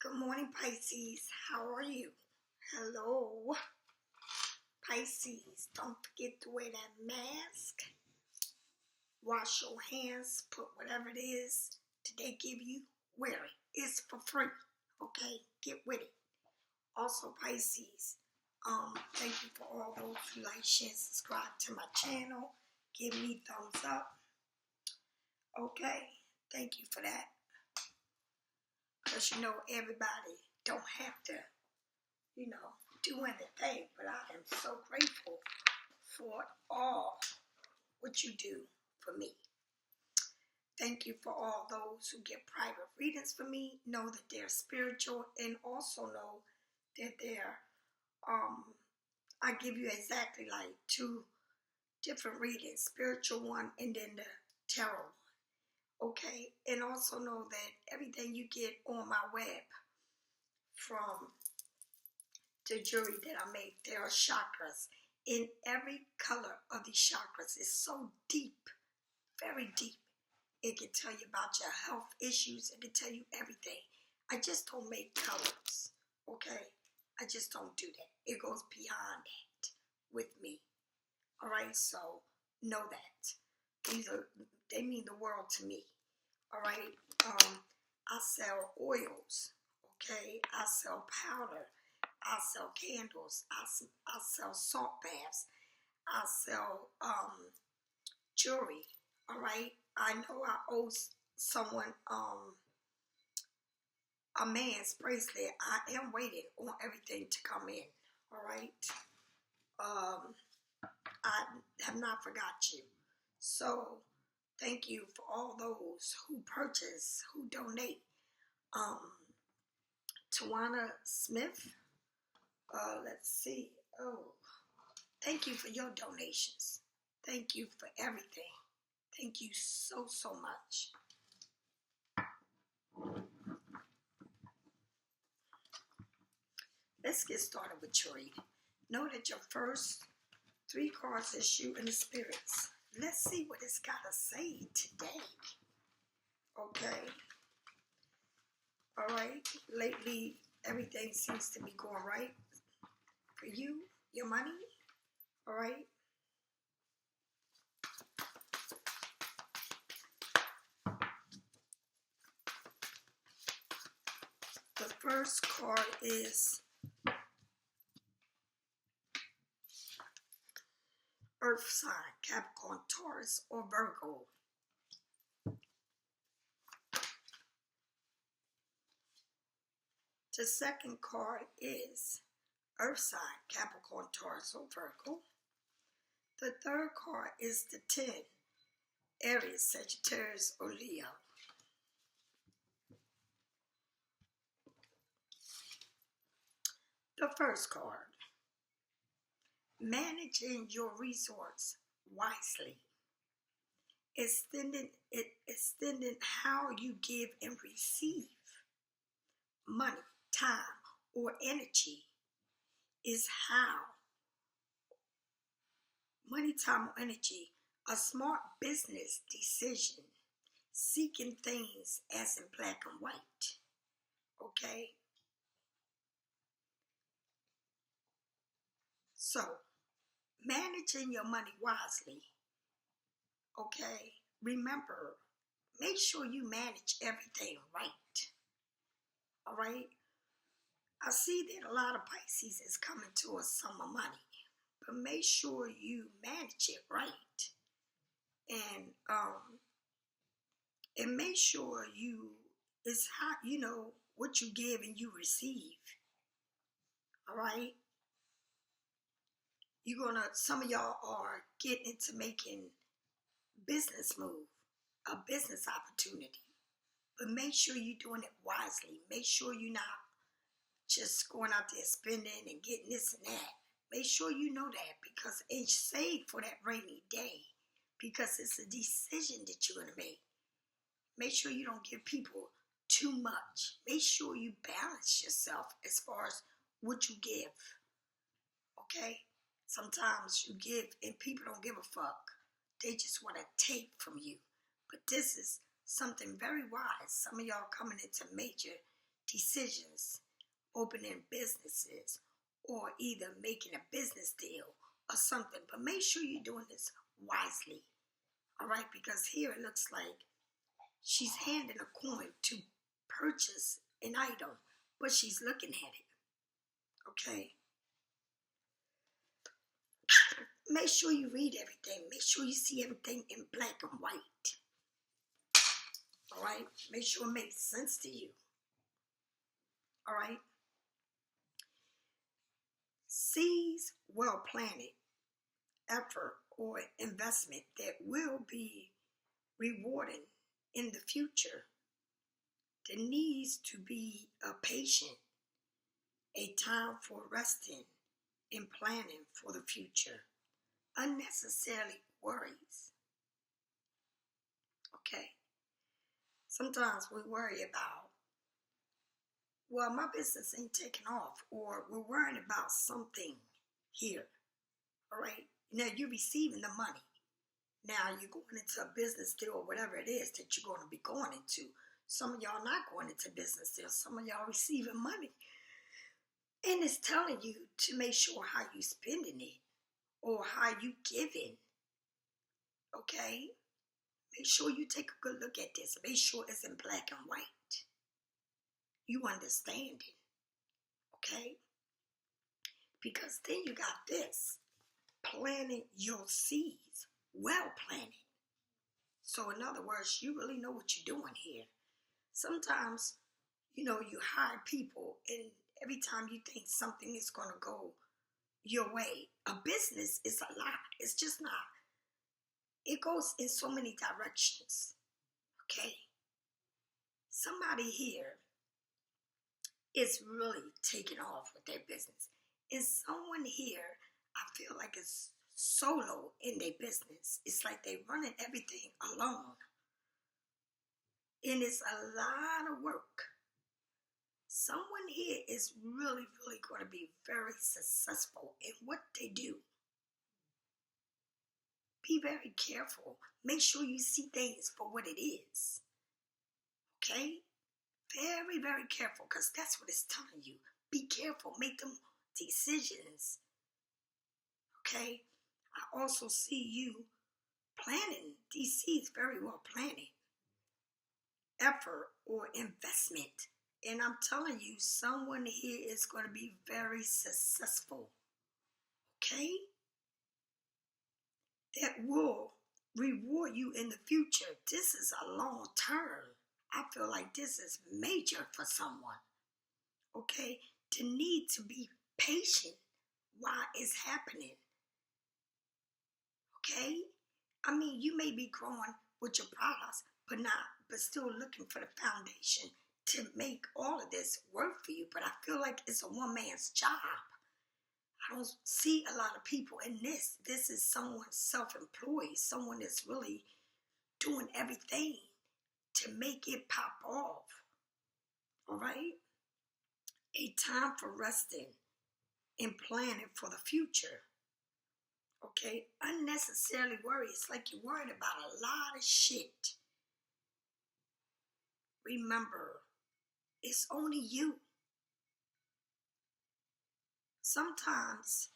Good morning, Pisces. How are you? Hello, Pisces. Don't forget to wear that mask. Wash your hands. Put whatever it is that they give you. Wear it. It's for free. Okay? Get with it. Also, Pisces. Thank you for all those who like, share, subscribe to my channel. Give me thumbs up. Okay? Thank you for that. Because everybody don't have to, do anything. But I am so grateful for all what you do for me. Thank you for all those who get private readings for me. Know that they're spiritual, and also know that they're, I give you exactly like 2 different readings, spiritual one and then the tarot one. Okay, and also know that everything you get on my web from the jewelry that I make, there are chakras. In every color of these chakras is so deep, very deep. It can tell you about your health issues. It can tell you everything. I just don't make colors, okay? I just don't do that. It goes beyond that with me. All right, so know that. They mean the world to me. All right, I sell oils, okay? I sell powder. I sell candles. I sell salt baths. I sell jewelry. All right, I know I owe someone a man's bracelet. I am waiting on everything to come in. All right, I have not forgot you. So thank you for all those who purchase, who donate. Tawana Smith. Let's see. Oh, thank you for your donations. Thank you for everything. Thank you so, so much. Let's get started with your reading. Know that your first 3 cards is you and the spirits. Let's see what it's got to say today. Okay. All right. Lately, everything seems to be going right for you, your money. All right. The first card is Earth sign, Capricorn, Taurus, or Virgo. The second card is Earth sign, Capricorn, Taurus, or Virgo. The third card is the 10, Aries, Sagittarius, or Leo. The first card, managing your resource wisely. Extending how you give and receive money, time, or energy is how money, time, or energy, a smart business decision, seeking things as in black and white. Okay? So, managing your money wisely. Okay? Remember, make sure you manage everything right. All right? I see that a lot of Pisces is coming to a sum of money, but make sure you manage it right. And make sure it's how, what you give and you receive. All right? Some of y'all are getting into making business move, a business opportunity. But make sure you're doing it wisely. Make sure you're not just going out there spending and getting this and that. Make sure you know that, because it's saved for that rainy day, because it's a decision that you're going to make. Make sure you don't give people too much. Make sure you balance yourself as far as what you give. Okay? Sometimes you give and people don't give a fuck. They just want to take from you. But this is something very wise. Some of y'all coming into major decisions, opening businesses, or either making a business deal or something. But make sure you're doing this wisely. All right, because here it looks like she's handing a coin to purchase an item, but she's looking at it. Okay? Make sure you read everything. Make sure you see everything in black and white. All right? Make sure it makes sense to you. All right? Seeds well planted, effort or investment that will be rewarding in the future. There needs to be a patient, a time for resting and planning for the future. Unnecessarily worries. Okay? Sometimes we worry about, well, my business ain't taking off, or we're worrying about something here. All right? Now you're receiving the money. Now you're going into a business deal or whatever it is that you're going to be going into. Some of y'all not going into business deals. Some of y'all receiving money. And it's telling you to make sure how you spending it or how you giving. Okay? Make sure you take a good look at this. Make sure it's in black and white. You understand it. Okay? Because then you got this. Planting your seeds. Well planted. So in other words, you really know what you're doing here. Sometimes, you hire people and every time you think something is going to go your way, a business is a lot. It's just not. It goes in so many directions. Okay? Somebody here is really taking off with their business. And someone here, I feel like is solo in their business. It's like they're running everything alone. And it's a lot of work. Someone here is really, really going to be very successful in what they do. Be very careful. Make sure you see things for what it is. Okay? Very, very careful, because that's what it's telling you. Be careful. Make them decisions. Okay? I also see you planting these seeds very well planted. Effort or investment. And I'm telling you, someone here is going to be very successful. Okay? That will reward you in the future. This is a long term. I feel like this is major for someone. Okay? To need to be patient while it's happening. Okay? I mean, you may be growing with your products, but still looking for the foundation to make all of this work for you. But I feel like it's a one man's job. I don't see a lot of people in this. This is someone self-employed. Someone that's really doing everything to make it pop off. All right? A time for resting and planning for the future. Okay? Unnecessarily worry. It's like you're worried about a lot of shit. Remember, it's only you. Sometimes,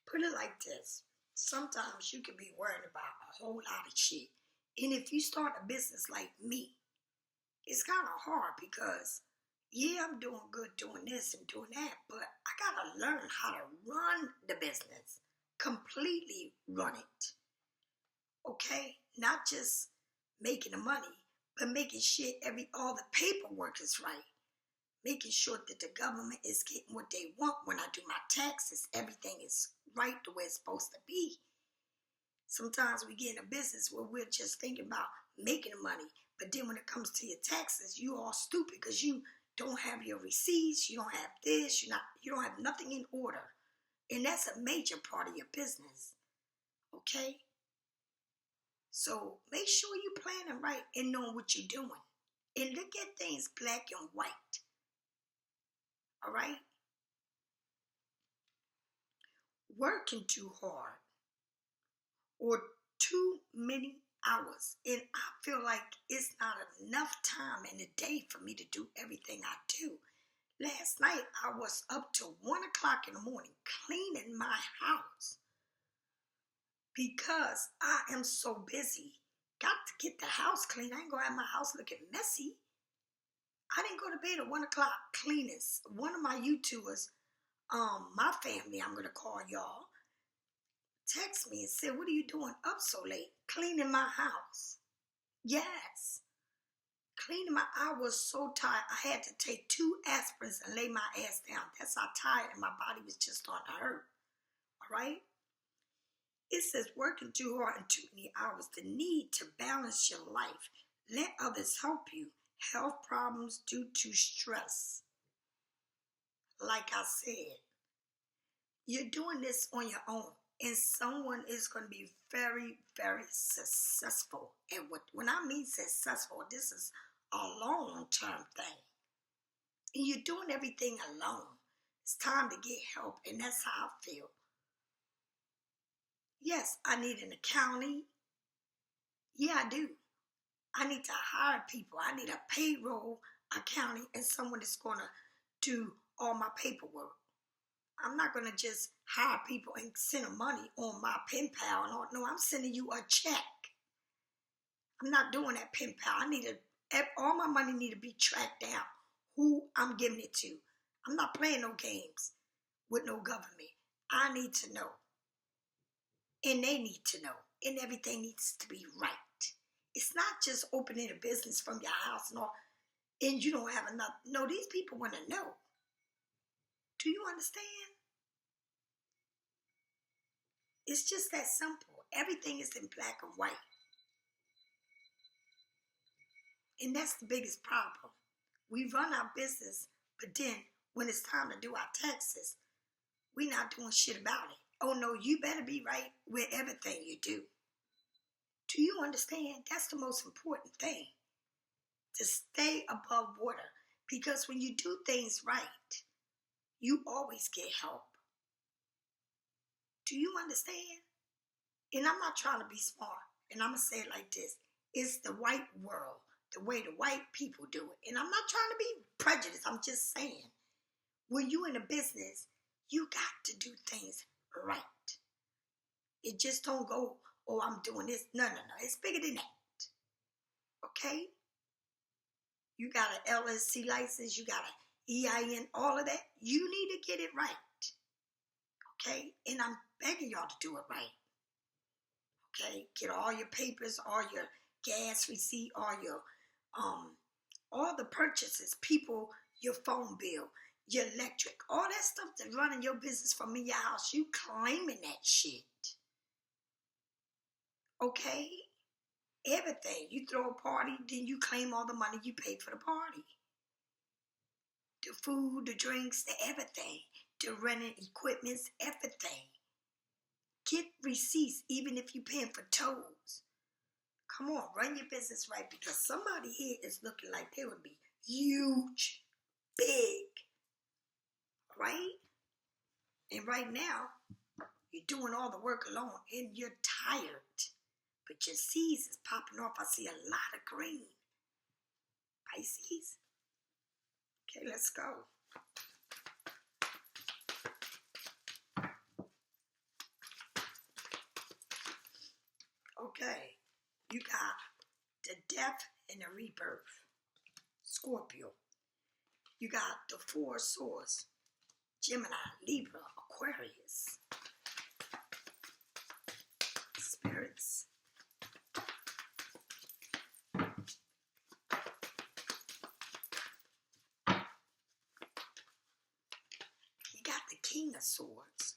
put it like this. Sometimes you can be worried about a whole lot of shit. And if you start a business like me, it's kind of hard because, yeah, I'm doing good doing this and doing that, but I got to learn how to run the business. Completely run it. Okay? Not just making the money, but making sure all the paperwork is right. Making sure that the government is getting what they want when I do my taxes. Everything is right the way it's supposed to be. Sometimes we get in a business where we're just thinking about making the money. But then when it comes to your taxes, you all stupid because you don't have your receipts. You don't have this. You don't have nothing in order. And that's a major part of your business. Okay? So make sure you're planning right and knowing what you're doing. And look at things black and white. All right? Working too hard or too many hours. And I feel like it's not enough time in the day for me to do everything I do. Last night I was up to 1 o'clock in the morning cleaning my house because I am so busy. Got to get the house clean. I ain't gonna have my house looking messy. I didn't go to bed at 1 o'clock cleaning. One of my U2ers, my family, I'm gonna call y'all, text me and said, "What are you doing up so late? Cleaning my house." Yes. I was so tired. I had to take 2 aspirins and lay my ass down. That's how tired, and my body was just starting to hurt. All right? It says working too hard and too many hours. The need to balance your life. Let others help you. Health problems due to stress. Like I said, you're doing this on your own, and someone is going to be very, very successful. And when I mean successful, this is a long-term thing. And you're doing everything alone. It's time to get help, and that's how I feel. Yes, I need an accounting. Yeah, I do. I need to hire people. I need a payroll accounting and someone that's going to do all my paperwork. I'm not going to just hire people and send them money on my pen pal. No, I'm sending you a check. I'm not doing that pen pal. All my money need to be tracked down. Who I'm giving it to. I'm not playing no games with no government. I need to know. And they need to know. And everything needs to be right. It's not just opening a business from your house and you don't have enough. No, these people want to know. Do you understand? It's just that simple. Everything is in black and white. And that's the biggest problem. We run our business, but then when it's time to do our taxes, we're not doing shit about it. Oh no, you better be right with everything you do. Do you understand? That's the most important thing. To stay above water. Because when you do things right, you always get help. Do you understand? And I'm not trying to be smart. And I'm going to say it like this. It's the white world. The way the white people do it. And I'm not trying to be prejudiced. I'm just saying. When you in a business, you got to do things right. It just don't go, oh, I'm doing this. No. It's bigger than that. Okay? You got an LLC license. You got an EIN. All of that. You need to get it right. Okay? And I'm begging y'all to do it right. Okay? Get all your papers, all your gas receipt, all the purchases, people, your phone bill, your electric, all that stuff that's running your business from in your house. You claiming that shit. Okay? Everything. You throw a party, then you claim all the money you paid for the party. The food, the drinks, the everything. The renting equipments, everything. Get receipts, even if you're paying for tolls. Come on, run your business right, because somebody here is looking like they would be huge, big, right? And right now, you're doing all the work alone and you're tired. But your seeds is popping off. I see a lot of green. Pisces. Okay, let's go. Okay, you got the death and the rebirth. Scorpio. You got the 4 swords. Gemini, Libra, Aquarius. Spirits. You got the King of Swords.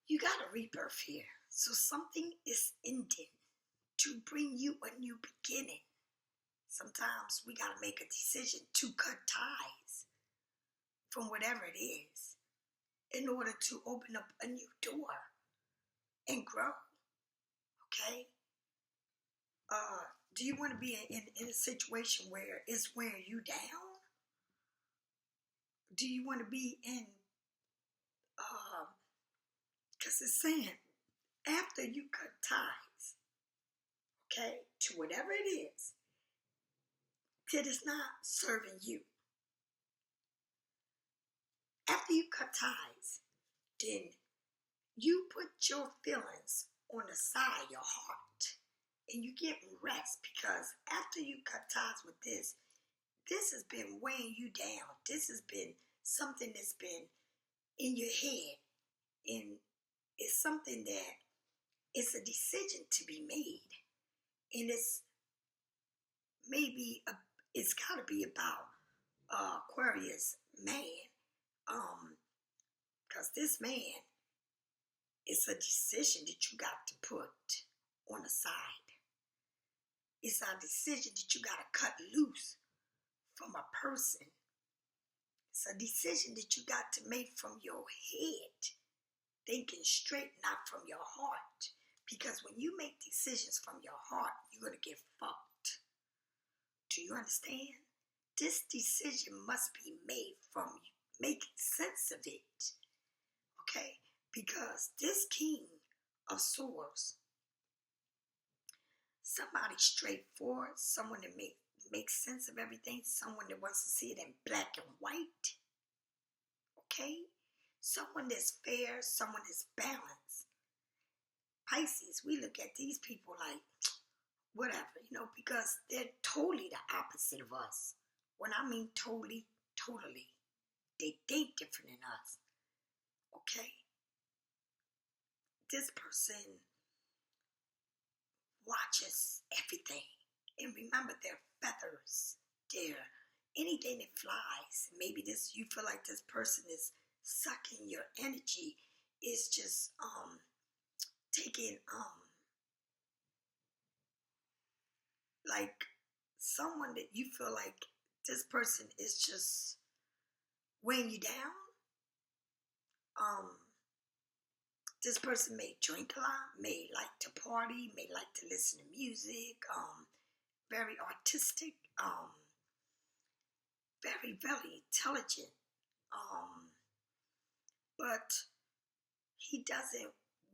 You got a rebirth here. So something is ending to bring you a new beginning. Sometimes we got to make a decision to cut ties from whatever it is in order to open up a new door and grow. Okay? Do you want to be in a situation where it's wearing you down? Do you want to be in, because it's saying, after you cut ties, okay, to whatever it is, that is not serving you. After you cut ties, then you put your feelings on the side of your heart and you get rest, because after you cut ties with this has been weighing you down. This has been something that's been in your head, and it's something that it's a decision to be made, and it's got to be about Aquarius man, because this man, it's a decision that you got to put on the side. It's a decision that you got to cut loose from a person. It's a decision that you got to make from your head, thinking straight, not from your heart. Because when you make decisions from your heart, you're going to get fucked. Do you understand? This decision must be made from making sense of it. Okay? Because this King of Swords, somebody straightforward, someone that makes sense of everything, someone that wants to see it in black and white. Okay? Someone that's fair, someone that's balanced. Pisces, we look at these people like, whatever, because they're totally the opposite of us. When I mean totally, they think different than us. Okay? This person watches everything. And remember, their feathers, anything that flies. Maybe you feel like this person is sucking your energy, is just taking like someone that you feel like this person is just weighing you down. This person may drink a lot, may like to party, may like to listen to music, very artistic, very, very intelligent, but he doesn't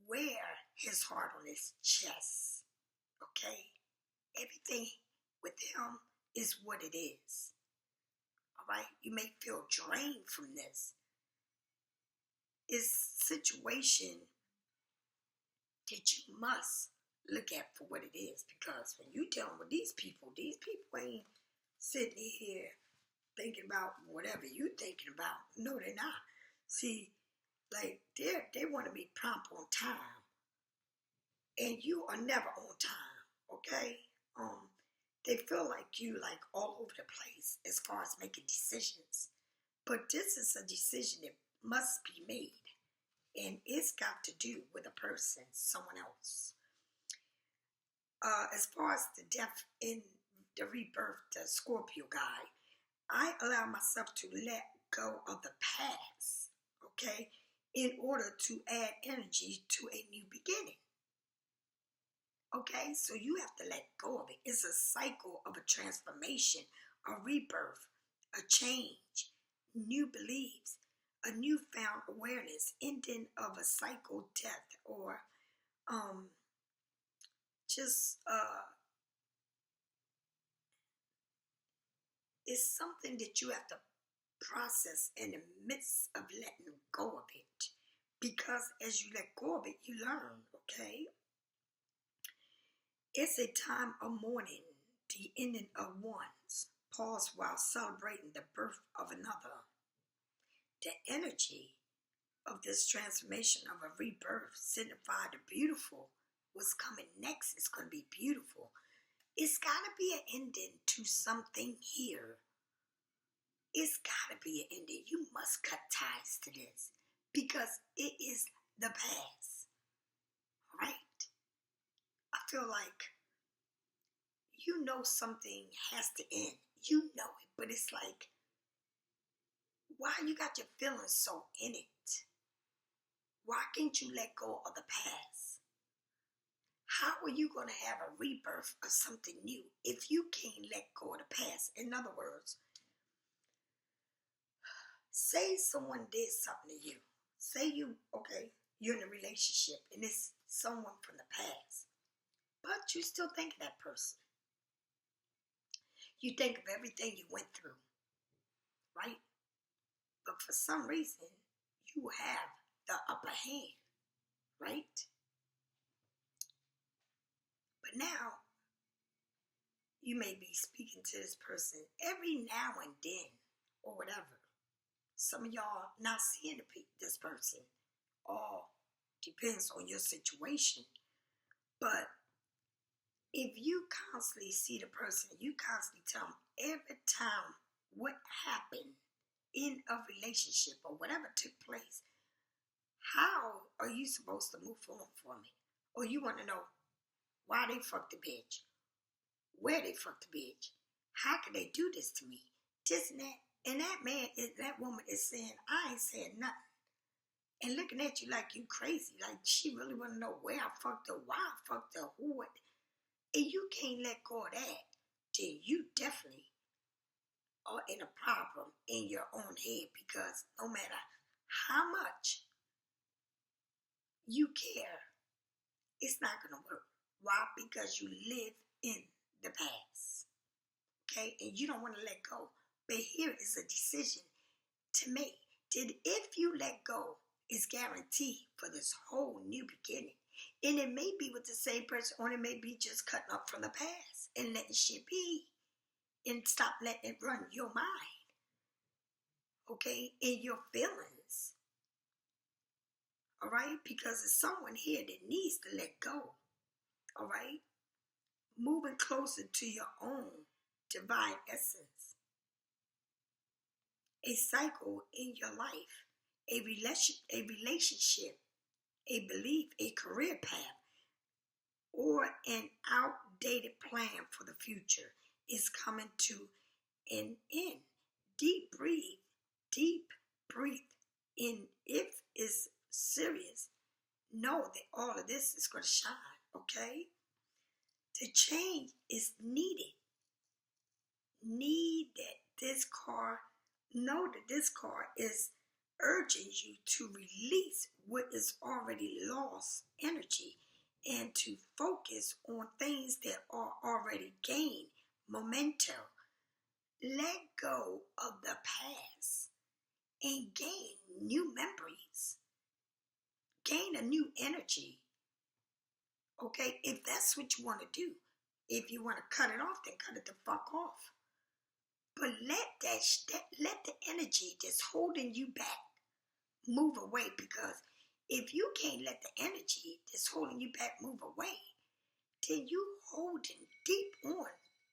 wear his heart on his chest, okay? Everything with him is what it is, all right? You may feel drained from this. It's a situation that you must look at for what it is, because when you're dealing with these people ain't sitting here thinking about whatever you're thinking about. No, they're not. See, like they want to be prompt on time, and you are never on time. Okay, they feel like you like all over the place as far as making decisions, but this is a decision that must be made, and it's got to do with a person, someone else. As far as the death in the rebirth, the Scorpio guy, I allow myself to let go of the past, okay, in order to add energy to a new beginning. Okay, so you have to let go of it. It's a cycle of a transformation, a rebirth, a change, new beliefs, a newfound awareness, ending of a cycle death, or it's something that you have to process in the midst of letting go of it. Because as you let go of it, you learn, okay? It's a time of mourning, the ending of one's. Pause while celebrating the birth of another. The energy of this transformation of a rebirth signified the beautiful. What's coming next is going to be beautiful. It's got to be an ending to something here. It's got to be an ending. You must cut ties to this, because it is the past. Right? I feel like something has to end. You know it, but it's like, why you got your feelings so in it? Why can't you let go of the past? How are you going to have a rebirth of something new if you can't let go of the past? In other words, say someone did something to you. Say you're in a relationship and it's someone from the past, but you still think of that person. You think of everything you went through, right? But for some reason, you have the upper hand, right? But now, you may be speaking to this person every now and then, or whatever. Some of y'all not seeing this person. All depends on your situation. But if you constantly see the person, you constantly tell them every time what happened in a relationship or whatever took place, how are you supposed to move on from it? Or you want to know why they fucked the bitch, where they fucked the bitch, how could they do this to me, this and that. And that woman is saying, I ain't saying nothing. And looking at you like you crazy, like she really want to know where I fucked her, why I fucked her, who, what. And you can't let go of that, then you definitely are in a problem in your own head, because no matter how much you care, it's not going to work. Why? Because you live in the past, okay? And you don't want to let go. But here is a decision to make. That if you let go, it's guaranteed for this whole new beginning. And it may be with the same person, or it may be just cutting up from the past and letting shit be. And stop letting it run your mind, okay, and your feelings, all right? Because there's someone here that needs to let go, all right? Moving closer to your own divine essence. A cycle in your life, a relationship, a belief, a career path, or an outdated plan for the future is coming to an end. Deep breathe in. If it's serious, know that all of this is going to shine, okay? The change is needed. Know that this card is urging you to release what is already lost energy and to focus on things that are already gained momentum. Let go of the past and gain new memories. Gain a new energy. Okay, if that's what you want to do. If you want to cut it off, then cut it the fuck off. But let the energy that's holding you back move away, because if you can't let the energy that's holding you back move away, then you holding deep on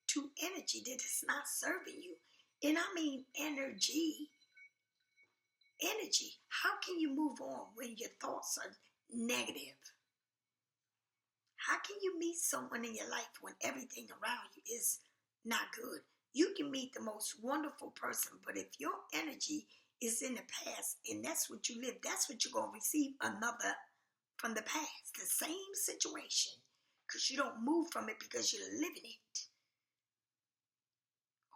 to energy that is not serving you. And I mean energy. How can you move on when your thoughts are negative? How can you meet someone in your life when everything around you is not good? You can meet the most wonderful person, but if your energy is in the past and that's what you live, that's what you're going to receive another from the past. The same situation, because you don't move from it because you're living it.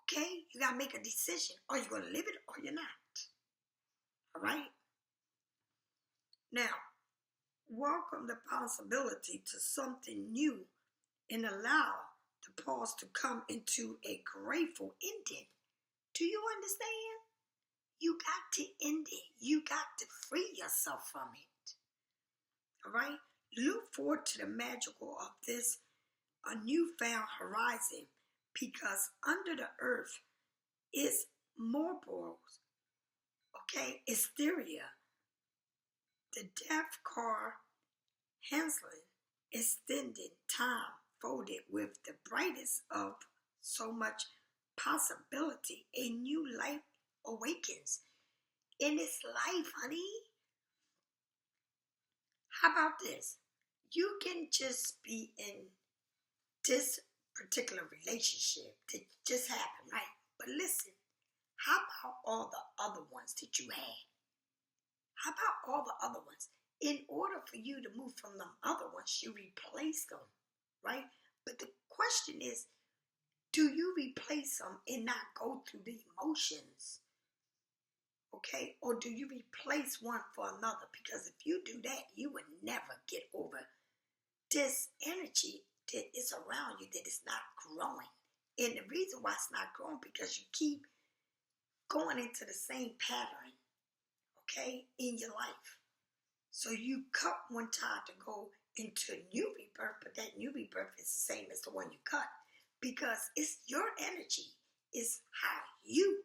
Okay? You got to make a decision. Are you going to live it or you're not? All right? Now, welcome the possibility to something new and allow the pause to come into a grateful ending. Do you understand? You got to end it. You got to free yourself from it. All right? Look forward to the magical of this, a newfound horizon, because under the earth is marbles, okay? Hysteria. The death card, Hansling, extended time, folded with the brightest of so much possibility. A new life awakens in this life, honey. How about this? You can just be in this particular relationship that just happened, right? But listen, how about all the other ones that you had? How about all the other ones? In order for you to move from them other ones, you replace them, right? But the question is, do you replace them and not go through the emotions? Okay? Or do you replace one for another? Because if you do that, you would never get over this energy that is around you that is not growing. And the reason why it's not growing, because you keep going into the same pattern, okay, in your life. So you cut one time to go into a new rebirth, but that new rebirth is the same as the one you cut, because it's your energy. It's how you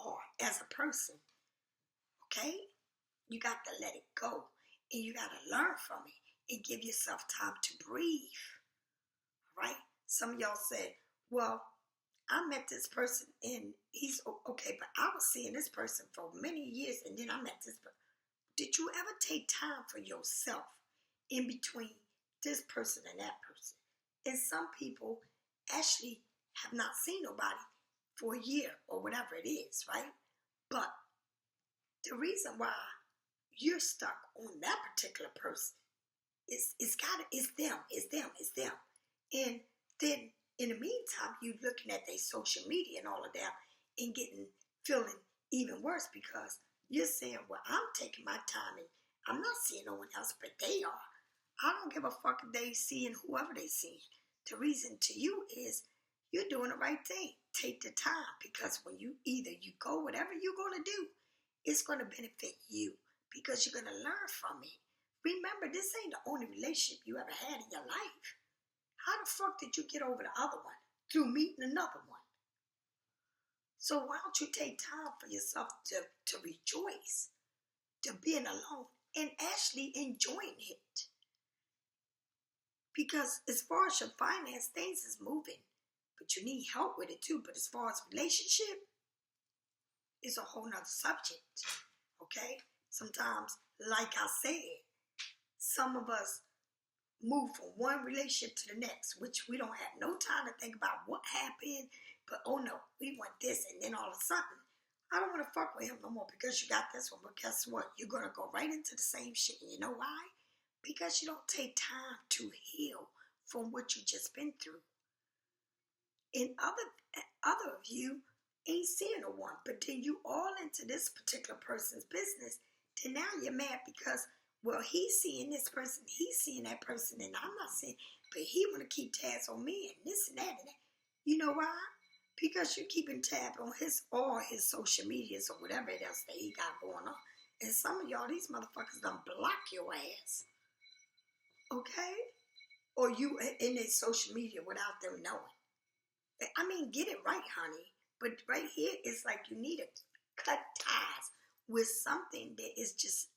are as a person, okay? You got to let it go, and you got to learn from it and give yourself time to breathe, right? Some of y'all said, well, I met this person and he's okay, but I was seeing this person for many years, and then I met this person. Did you ever take time for yourself in between this person and that person? And some people actually have not seen nobody for a year or whatever it is, right? But the reason why you're stuck on that particular person is them. And then in the meantime, you're looking at their social media and all of that and feeling even worse, because you're saying, well, I'm taking my time and I'm not seeing no one else, but they are. I don't give a fuck if they seeing whoever they seeing. The reason to you is you're doing the right thing. Take the time, because when you go, whatever you're going to do, it's going to benefit you, because you're going to learn from it. Remember, this ain't the only relationship you ever had in your life. How the fuck did you get over the other one? Through meeting another one. So why don't you take time for yourself to rejoice, to being alone, and actually enjoying it? Because as far as your finance, things is moving, but you need help with it too. But as far as relationship, it's a whole nother subject, okay? Sometimes, like I said, some of us move from one relationship to the next, which we don't have no time to think about what happened, but oh no, we want this, and then all of a sudden, I don't want to fuck with him no more because you got this one. But guess what? You're going to go right into the same shit. And you know why? Because you don't take time to heal from what you just been through. And other of you ain't seeing no one, but then you all into this particular person's business. Then now you're mad because, well, he's seeing this person, he's seeing that person, and I'm not seeing, but he want to keep tabs on me and this and that and that. You know why? Because you're keeping tab on all his social medias or whatever else that he got going on. And some of y'all, these motherfuckers done block your ass. Okay? Or you in their social media without them knowing. I mean, get it right, honey. But right here, it's like you need to cut ties with something that is just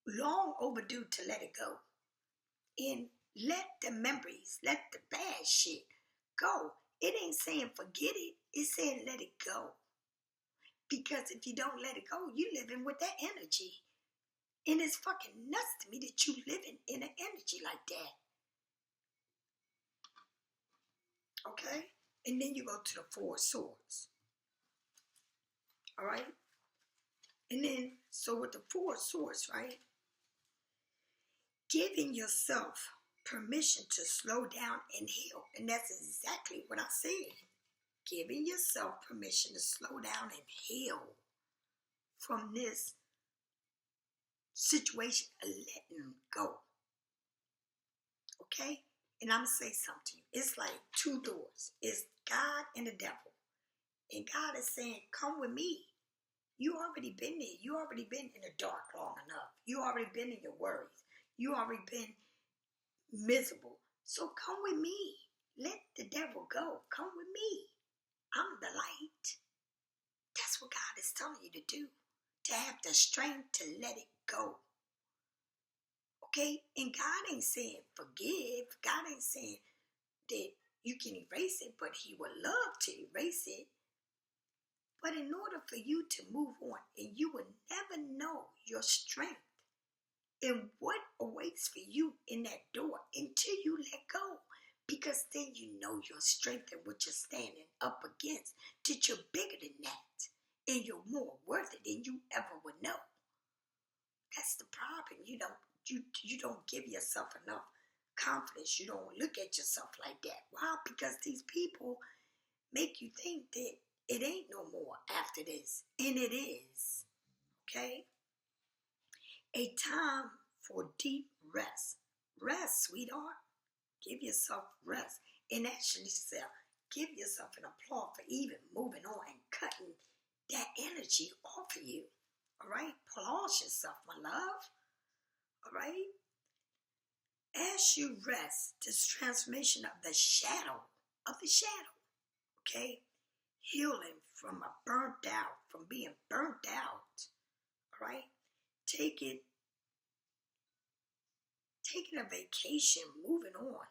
long overdue to let it go. And let the memories, let the bad shit go. It ain't saying forget it. It's saying let it go. Because if you don't let it go, you living with that energy. And it's fucking nuts to me that you living in an energy like that. Okay? And then you go to the Four of Swords. Alright? And then, so with the Four of Swords, right? Giving yourself permission to slow down and heal. And that's exactly what I said. Giving yourself permission to slow down and heal from this situation and letting go. Okay? And I'm going to say something to you. It's like two doors. It's God and the devil. And God is saying, come with me. You already been there. You already been in the dark long enough. You already been in your worries. You already been miserable. So come with me. Let the devil go. Come with me. I'm the light. That's what God is telling you to do. To have the strength to let it go. Okay? And God ain't saying forgive. God ain't saying that you can erase it, but he would love to erase it. But in order for you to move on, and you will never know your strength and what awaits for you in that door until you let go. Because then you know your strength and what you're standing up against, that you're bigger than that. And you're more worth it than you ever would know. That's the problem. You don't give yourself enough confidence. You don't look at yourself like that. Why? Because these people make you think that it ain't no more after this. And it is. Okay? A time for deep rest. Rest, sweetheart. Give yourself rest. And actually, give yourself an applause for even moving on and cutting that energy off of you. All right? Applaud yourself, my love. All right? As you rest, this transformation of the shadow, okay? Healing from being burnt out, all right? Taking a vacation, moving on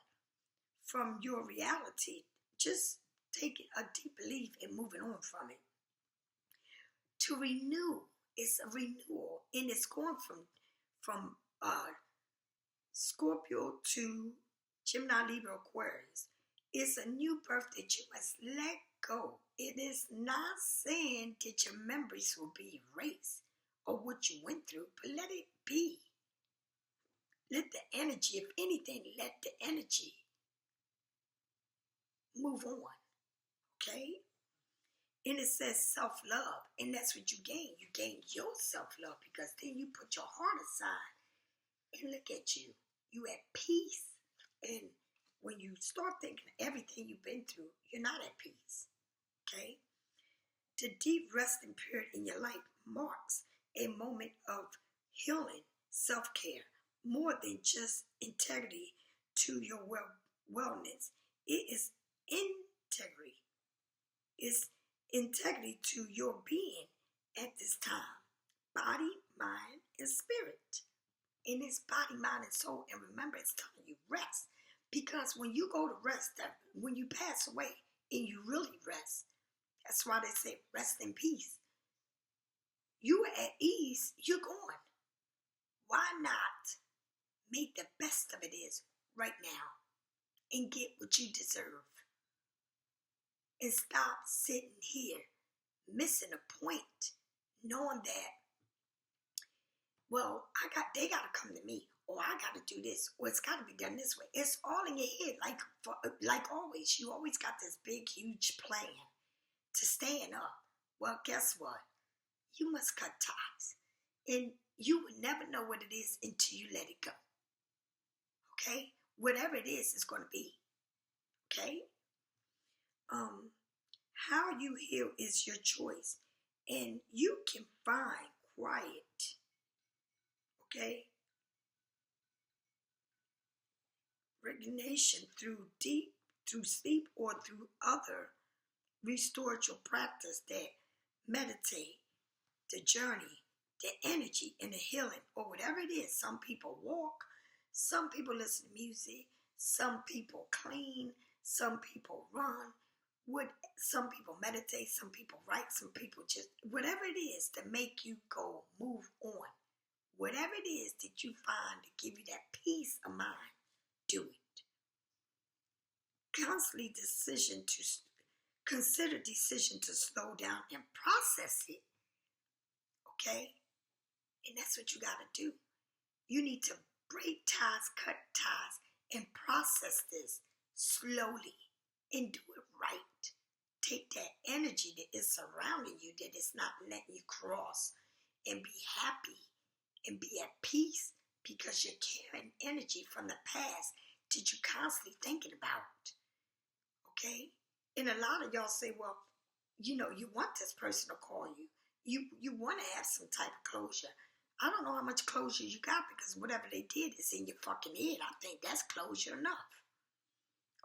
from your reality, just taking a deep leap and moving on from it. To renew, it's a renewal, and it's going from Scorpio to Gemini, Libra, Aquarius. It's a new birth that you must let go. It is not saying that your memories will be erased or what you went through, but let it be. Let the energy, if anything, let the energy move on. Okay? And it says self-love, and that's what you gain. You gain your self-love because then you put your heart aside and look at you. You at peace. And when you start thinking of everything you've been through, you're not at peace. Okay? The deep resting period in your life marks a moment of healing, self-care, more than just integrity to your wellness. It is integrity. It's integrity to your being at this time. Body, mind, and spirit. In its body, mind, and soul. And remember, it's telling you rest. Because when you go to rest, when you pass away and you really rest, that's why they say rest in peace. You are at ease, you're gone. Why not make the best of it is right now and get what you deserve? And stop sitting here missing a point, knowing that, well, they gotta come to me, or I gotta do this, or it's gotta be done this way. It's all in your head, like always. You always got this big, huge plan to stand up. Well, guess what? You must cut ties, and you will never know what it is until you let it go. Okay, whatever it is, it's gonna be. Okay. How you heal is your choice, and you can find quiet. Okay? Recognition through sleep, or through other restorative practice that meditate, the journey, the energy, and the healing, or whatever it is. Some people walk, some people listen to music, some people clean, some people run, some people meditate, some people write, some people just, whatever it is to make you go, move on. Whatever it is that you find to give you that peace of mind, do it. Constantly consider decision to slow down and process it. Okay? And that's what you got to do. You need to break ties, cut ties, and process this slowly and do it right. Take that energy that is surrounding you, that is not letting you cross, and be happy and be at peace, because you're carrying energy from the past that you're constantly thinking about. Okay? And a lot of y'all say, well, you want this person to call you. You want to have some type of closure. I don't know how much closure you got, because whatever they did is in your fucking head. I think that's closure enough.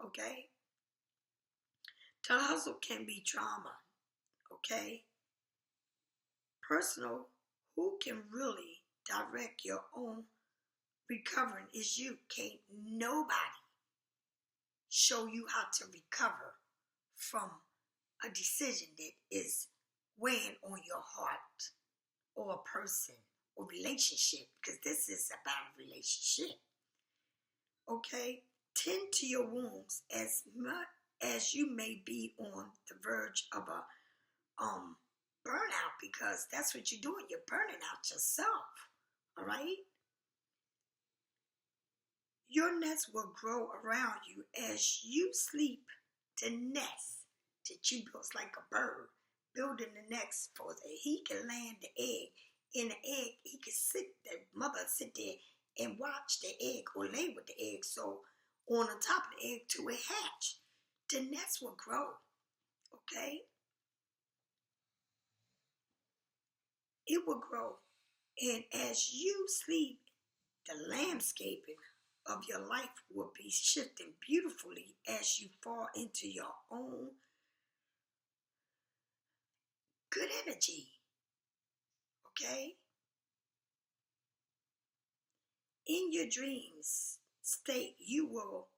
Okay? The hustle can be trauma. Okay? Personal, who can really direct your own recovering is you. Can't nobody show you how to recover from a decision that is weighing on your heart, or a person, or relationship, because this is about a relationship. Okay? Tend to your wounds as much as you may be on the verge of a burnout, because that's what you're doing. You're burning out yourself. All right? Your nest will grow around you as you sleep. The nest that you built like a bird, building the nest for that he can land the egg. In the egg, he can the mother sit there and watch the egg, or lay with the egg. So on the top of the egg till it hatch. the nest will grow, okay? It will grow. And as you sleep, the landscaping of your life will be shifting beautifully as you fall into your own good energy, okay? In your dreams state, you will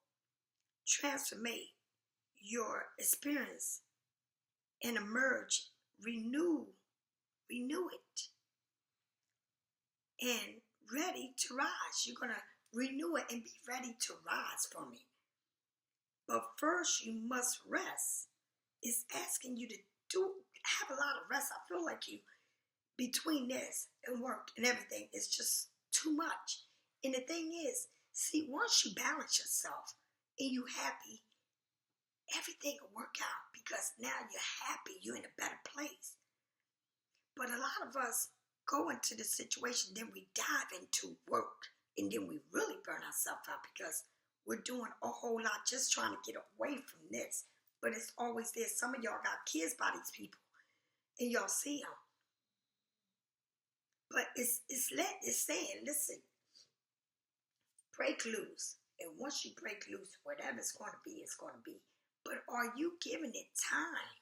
transformate your experience and emerge, renew it, and ready to rise. You're going to renew it and be ready to rise from it. But first, you must rest. It's asking you to have a lot of rest. I feel like you, between this and work and everything, it's just too much. And the thing is, see, once you balance yourself and you happy, everything will work out because now you're happy, you're in a better place. But a lot of us go into the situation, then we dive into work, and then we really burn ourselves out because we're doing a whole lot just trying to get away from this. But it's always there. Some of y'all got kids by these people, and y'all see them. But it's saying, listen, break loose. And once you break loose, whatever it's going to be, it's going to be. But are you giving it time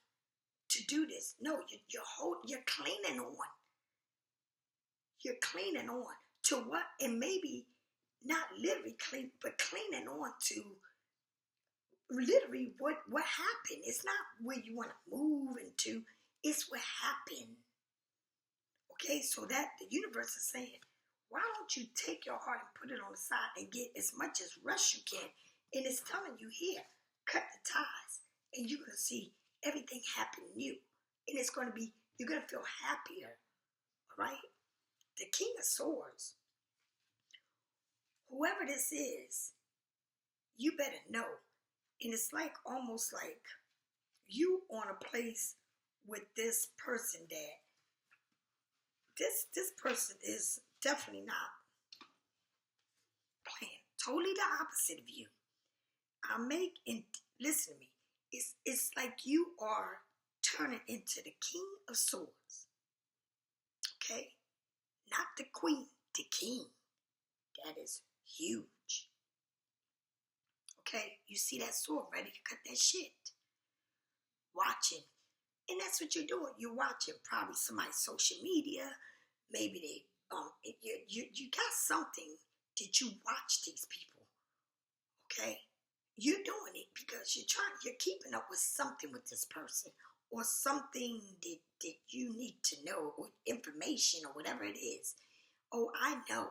to do this? No, you're clinging on. You're clinging on to what? And maybe not literally clean, but clinging on to literally what happened. It's not where you want to move into. It's what happened. Okay, so that the universe is saying, why don't you take your heart and put it on the side and get as much as rest you can? And it's telling you here, cut the ties, and you're going to see everything happen new. And it's going to be, you're going to feel happier, all right? The King of Swords, whoever this is, you better know. And it's like, almost like you on a place with this person that this person is definitely not playing. Totally the opposite of you. Listen to me. It's like you are turning into the King of Swords. Okay? Not the Queen, the King. That is huge. Okay? You see that sword ready to cut that shit. Watching. And that's what you're doing. You're watching probably somebody's social media. Maybe they you got something that you watch these people. Okay? You're doing it because you're keeping up with something with this person, or something that you need to know, or information, or whatever it is. Oh, I know.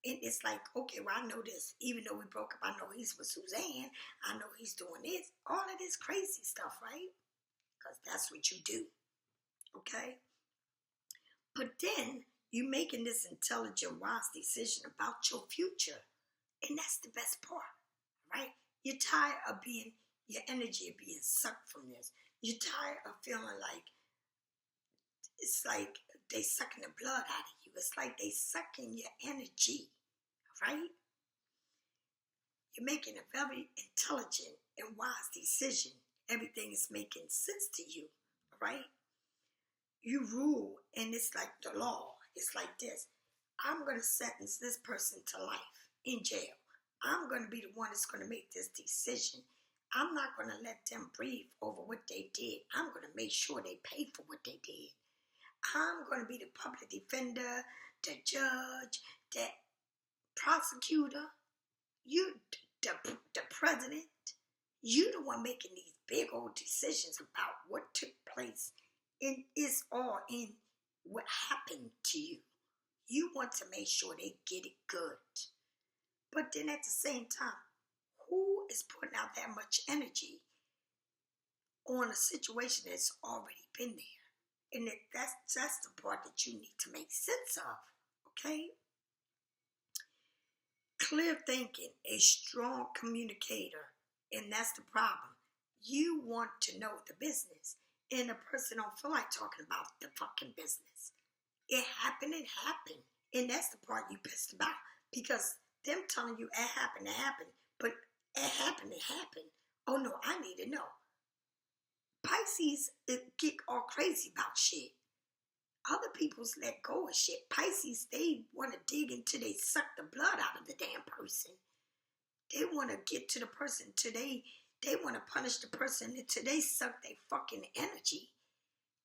And it's like, okay, well, I know this. Even though we broke up, I know he's with Suzanne. I know he's doing this. All of this crazy stuff, right? Because that's what you do. Okay? But then you're making this intelligent, wise decision about your future. And that's the best part, right? You're tired of your energy of being sucked from this. You're tired of feeling like, it's like they sucking the blood out of you. It's like they sucking your energy, right? You're making a very intelligent and wise decision. Everything is making sense to you, right? You rule, and it's like the law. It's like this. I'm going to sentence this person to life in jail. I'm going to be the one that's going to make this decision. I'm not going to let them breathe over what they did. I'm going to make sure they pay for what they did. I'm going to be the public defender, the judge, the prosecutor, you, the president. You the one making these big old decisions about what took place. And it's all in what happened to you. You want to make sure they get it good. But then at the same time, who is putting out that much energy on a situation that's already been there? And that's the part that you need to make sense of, okay? Clear thinking, a strong communicator, and that's the problem. You want to know the business, and the person don't feel like talking about the fucking business. It happened, and that's the part you pissed about, because them telling you it happened, but it happened. Oh no, I need to know. Pisces get all crazy about shit. Other people's let go of shit. Pisces, they want to dig until they suck the blood out of the damn person. They want to get to the person till they want to punish the person until they suck their fucking energy.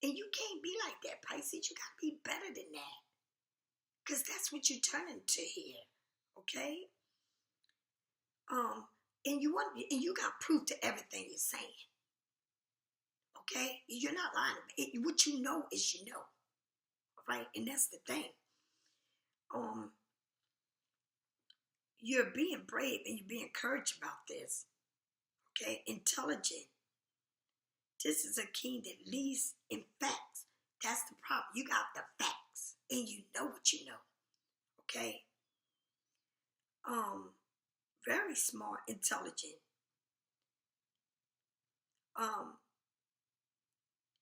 And you can't be like that, Pisces. You got to be better than that. Because that's what you turn into here. Okay? And you got proof to everything you're saying. Okay? You're not lying. What you know is you know. Right? And that's the thing. You're being brave and you're being encouraged about this. Okay? Intelligent. This is a king that leads in facts. That's the problem. You got the facts. And you know what you know. Okay? Very smart, intelligent.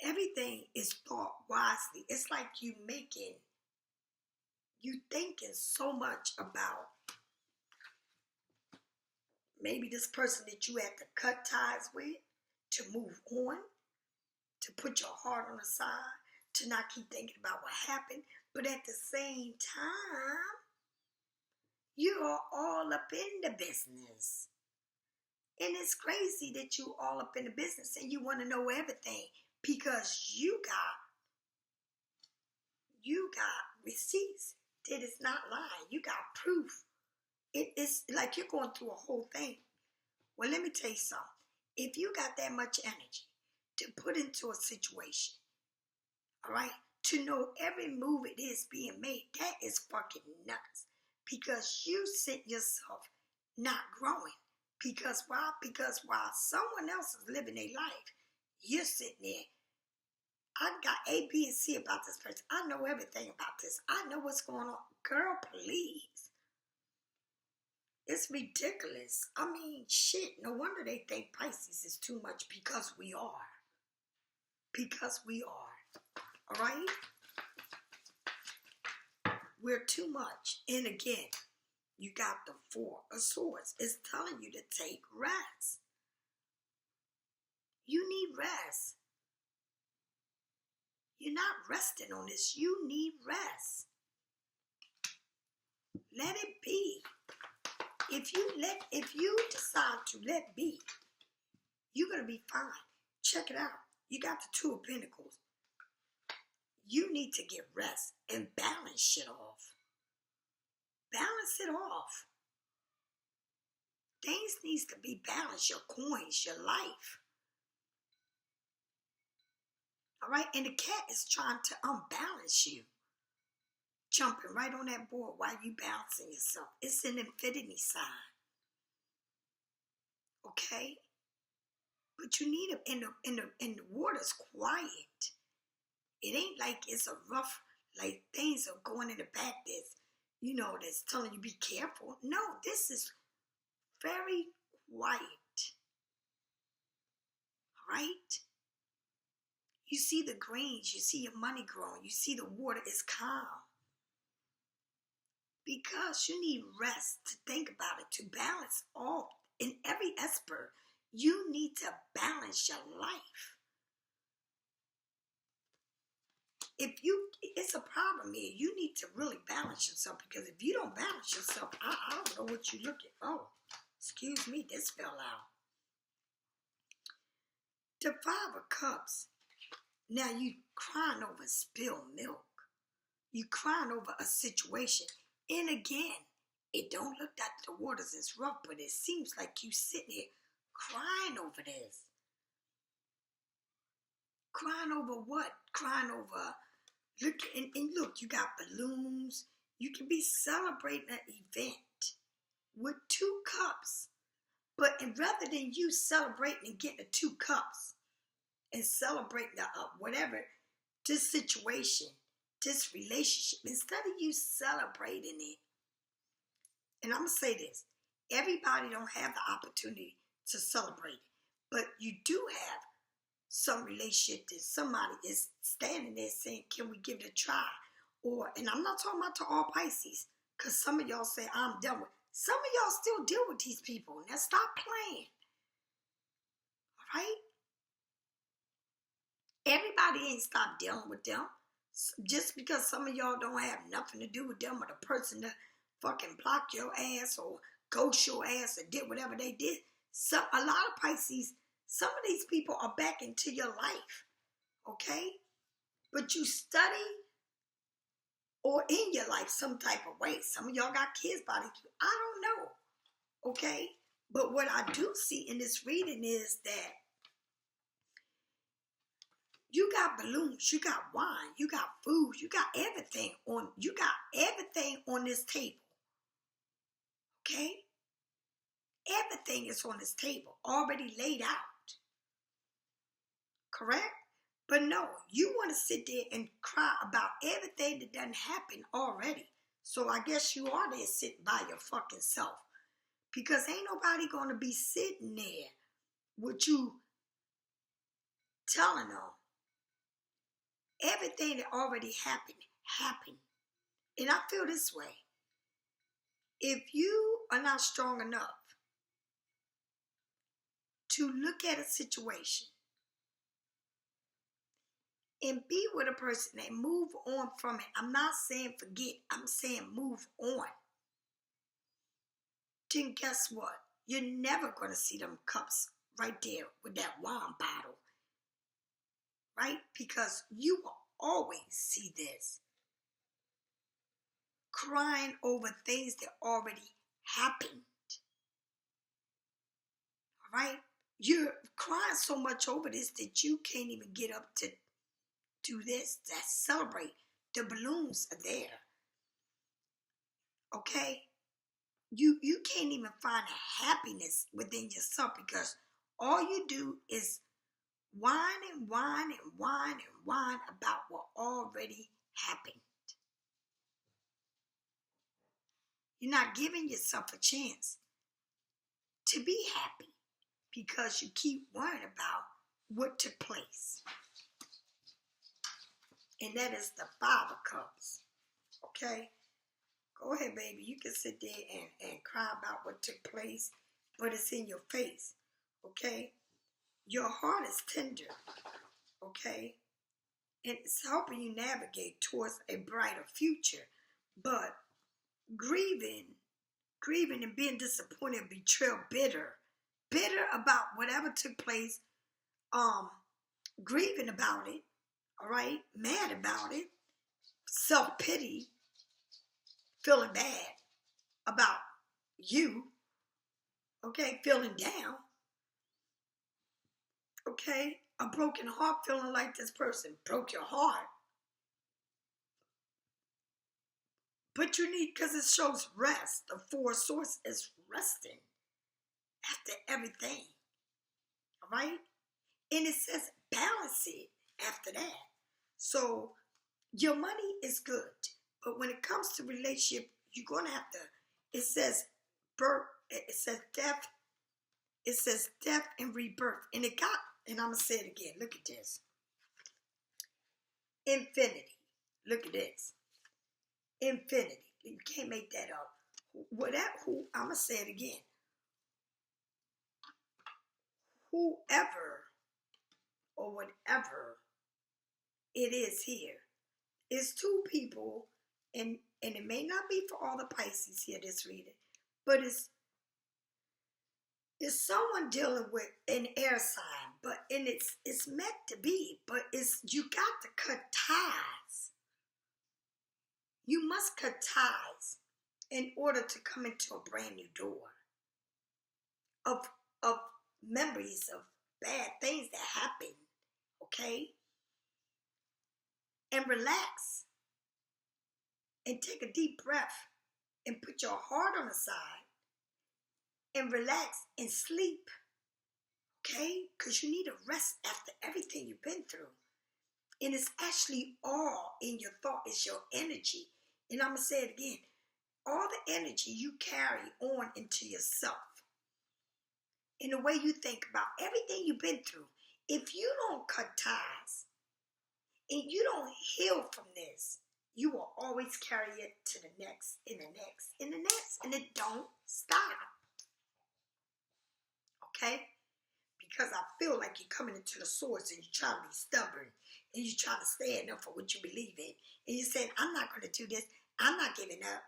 Everything is thought wisely. It's like you thinking so much about maybe this person that you had to cut ties with, to move on, to put your heart on the side, to not keep thinking about what happened. But at the same time, you are all up in the business. And it's crazy that you all up in the business and you want to know everything because you got receipts that is not lying. You got proof. It's like you're going through a whole thing. Well, let me tell you something. If you got that much energy to put into a situation, all right, to know every move it is being made, that is fucking nuts. Because you sit yourself not growing. Because why? Because while someone else is living their life, you're sitting there. I got A, B, and C about this person. I know everything about this. I know what's going on. Girl, please. It's ridiculous. I mean, shit. No wonder they think Pisces is too much because we are. Because we are. All right? We're too much. And again, you got the Four of Swords. It's telling you to take rest. You need rest. You're not resting on this. You need rest. Let it be. If you decide to let be, you're going to be fine. Check it out. You got the Two of Pentacles. You need to get rest and balance shit off. Balance it off. Things needs to be balanced. Your coins, your life. All right? And the cat is trying to unbalance you. Jumping right on that board while you balancing yourself. It's an infinity sign. Okay? But you need it in the water's quiet. It ain't like it's a rough, like things are going in the back that's telling you be careful. No, this is very quiet. All right? You see the greens, you see your money growing, you see the water is calm. Because you need rest to think about it, to balance all. In every aspect, you need to balance your life. It's a problem here. You need to really balance yourself because if you don't balance yourself, I don't know what you look at. Oh, excuse me, this fell out. The Five of Cups. Now you crying over spilled milk. You crying over a situation. And again, it don't look like the waters is rough, but it seems like you sitting here crying over this. Crying over what? Crying over, look, you got balloons. You can be celebrating an event with 2 cups. And rather than you celebrating and getting the 2 cups and celebrating whatever, this situation, this relationship, instead of you celebrating it, and I'm going to say this, everybody don't have the opportunity to celebrate it, but you do have some relationship that somebody is standing there saying, can we give it a try? And I'm not talking about to all Pisces, because some of y'all say, I'm done with. Some of y'all still deal with these people. Now stop playing. All right? Everybody ain't stopped dealing with them. Just because some of y'all don't have nothing to do with them or the person that fucking blocked your ass or ghost your ass or did whatever they did. A lot of Pisces, some of these people are back into your life, okay? But you study or in your life some type of way. Some of y'all got kids by this. I don't know, okay? But what I do see in this reading is that you got balloons, you got wine, you got food, you got everything on this table. Okay? Everything is on this table, already laid out. Correct? But no, you want to sit there and cry about everything that doesn't happen already. So I guess you are there sitting by your fucking self. Because ain't nobody going to be sitting there with you telling them everything that already happened. And I feel this way. If you are not strong enough to look at a situation and be with a person and move on from it, I'm not saying forget, I'm saying move on, then guess what? You're never going to see them cups right there with that wine bottle, right? Because you will always see this. Crying over things that already happened. All right? You're crying so much over this that you can't even get up to do this, to celebrate. The balloons are there. Okay? You can't even find a happiness within yourself because all you do is whine and whine and whine and whine about what already happened. You're not giving yourself a chance to be happy because you keep worrying about what took place. And that is the Five of Cups. Okay? Go ahead, baby. You can sit there and cry about what took place, but it's in your face. Okay? Your heart is tender. Okay? And it's helping you navigate towards a brighter future. But grieving and being disappointed, betrayal, bitter about whatever took place, grieving about it, all right, mad about it, self-pity, feeling bad about you, okay, feeling down, okay, a broken heart, feeling like this person broke your heart. But you need, because it shows rest. The Four of Swords is resting after everything. All right? And it says balance it after that. So your money is good. But when it comes to relationship, you're going to have to, it says birth, it says death and rebirth. And I'm going to say it again. Look at this. Infinity. Look at this. Infinity. You can't make that up. I'm going to say it again. Whoever or whatever it is here is two people, and it may not be for all the Pisces here this reading, but it's someone dealing with an air sign, and it's meant to be, but you got to cut ties. You must cut ties in order to come into a brand new door of memories of bad things that happen, okay? And relax and take a deep breath and put your heart on the side and relax and sleep, okay? Because you need a rest after everything you've been through. And it's actually all in your thought. It's your energy. And I'm going to say it again. All the energy you carry on into yourself. In the way you think about everything you've been through. If you don't cut ties and you don't heal from this, you will always carry it to the next, and the next, and the next. And it don't stop. Okay? because I feel like you're coming into the source and you're trying to be stubborn and you're trying to stand up for what you believe in. And you're saying, I'm not going to do this. I'm not giving up.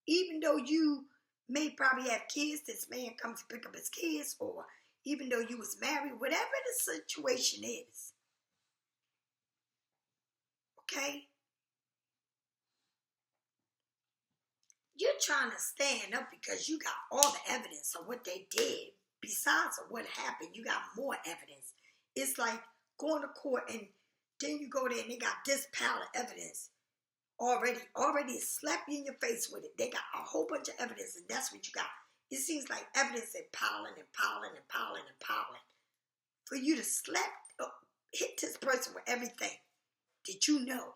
Even though you may probably have kids, this man comes to pick up his kids, or even though you was married, whatever the situation is, okay? You're trying to stand up because you got all the evidence of what they did. Besides of what happened, you got more evidence. It's like going to court and then you go there and they got this pile of evidence already slap you in your face with it. They got a whole bunch of evidence and that's what you got. It seems like evidence is piling and piling and piling and piling. For you to hit this person with everything that you know,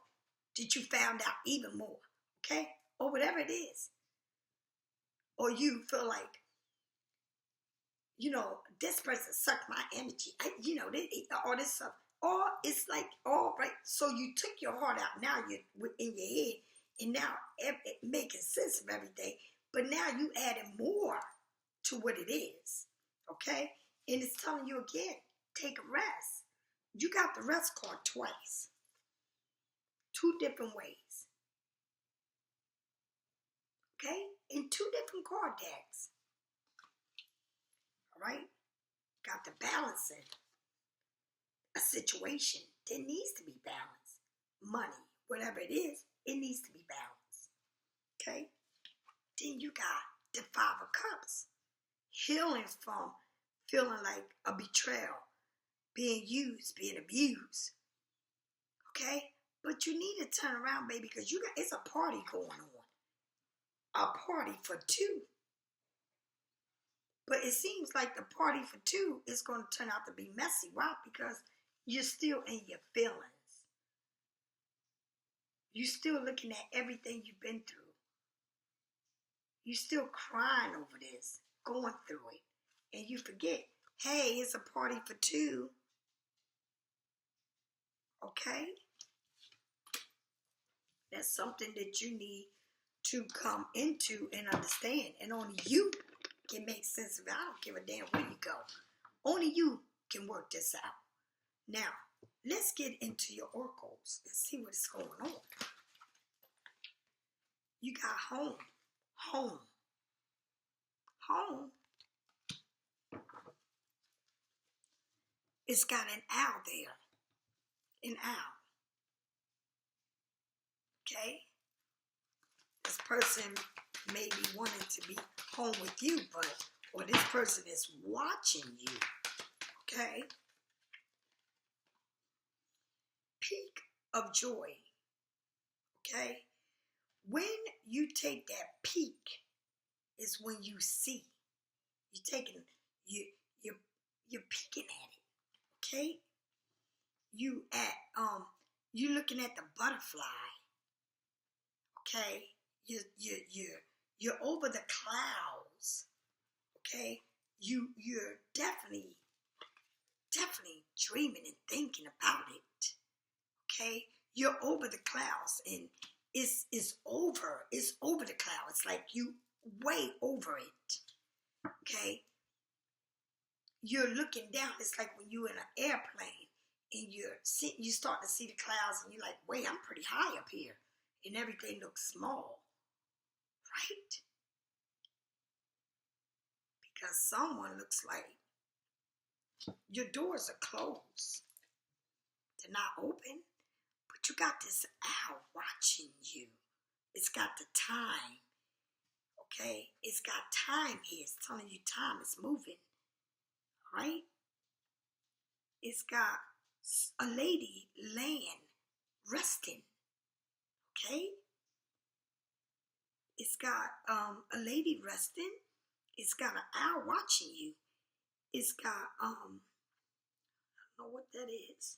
that you found out even more, okay? Or whatever it is. Or you feel like, this person sucked my energy. All this stuff. Or it's like, all right, so you took your heart out. Now you're in your head. And now it making sense of everything. But now you adding more to what it is. Okay? And it's telling you again, take a rest. You got the rest card twice. 2 different ways. Okay? In 2 different card decks. All right? Got the balancing. A situation that needs to be balanced. Money, whatever it is, it needs to be balanced. Okay? Then you got the 5 of Cups. Healing from feeling like a betrayal. Being used, being abused. Okay? But you need to turn around, baby, because it's a party going on. A party for 2. But it seems like the party for 2 is going to turn out to be messy. Why? Because you're still in your feelings. You're still looking at everything you've been through. You're still crying over this, going through it. And you forget, hey, it's a party for 2. Okay? That's something that you need to come into and understand. And only you can make sense of it. I don't give a damn where you go. Only you can work this out. Now, let's get into your oracles and see what's going on. You got home. Home. Home. It's got an owl there. An owl. Okay? This person may be wanting to be home with you, or this person is watching you. Okay? Peak of joy. Okay? When you take that peak is when you see. You're peeking at it. Okay? You're looking at the butterfly. Okay? You're over the clouds. Okay? You're definitely dreaming and thinking about it. Okay? You're over the clouds and it's over the clouds. Like you way over it. Okay? You're looking down. It's like when you're in an airplane and you start to see the clouds and you're like, wait, I'm pretty high up here. And everything looks small. Right? Because someone looks like your doors are closed. They're not open. But you got this owl watching you. It's got the time. Okay? It's got time here. It's telling you time is moving. Right? It's got a lady laying, resting. Okay? It's got a lady resting. It's got an owl watching you. It's got, I don't know what that is.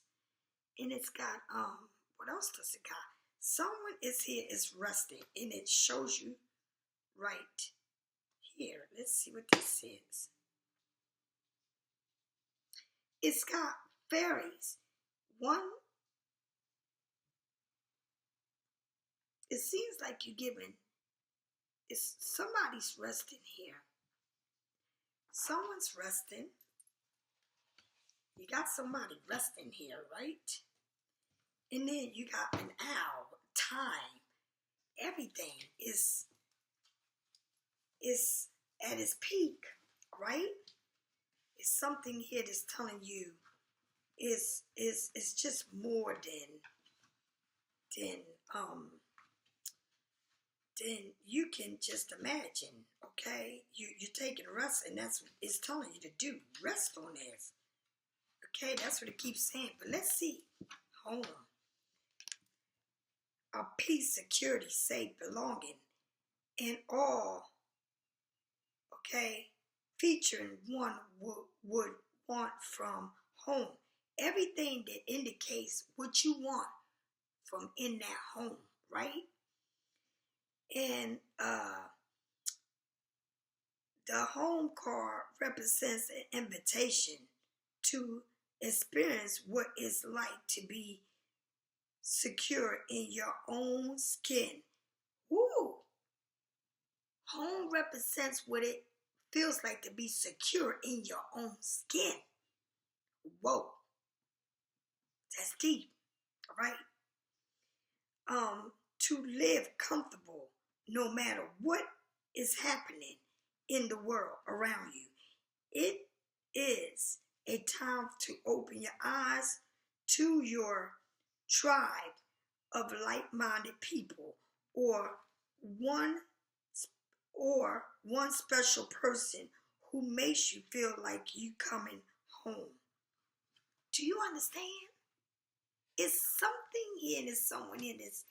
And it's got, what else does it got? Someone is here, is resting. And it shows you right here. Let's see what this is. It's got fairies. One, it seems like you're giving, somebody's resting here. Someone's resting. You got somebody resting here, right? And then you got an hour, time. Everything is at its peak, right? It's something here that's telling you is just more than you can just imagine. Okay, you're taking rest, and that's what it's telling you to do. Rest on this. Okay, that's what it keeps saying. But let's see. Home. A peace, security, safe, belonging, and all. Okay, featuring one would want from home. Everything that indicates what you want from in that home, right? And the home card represents an invitation to experience what it's like to be secure in your own skin. Woo! Home represents what it feels like to be secure in your own skin. Whoa. That's deep. All right? To live comfortable no matter what is happening in the world around you. It is a time to open your eyes to your tribe of like-minded people, or one special person who makes you feel like you coming home. Do you understand? It's something here and there's someone in this.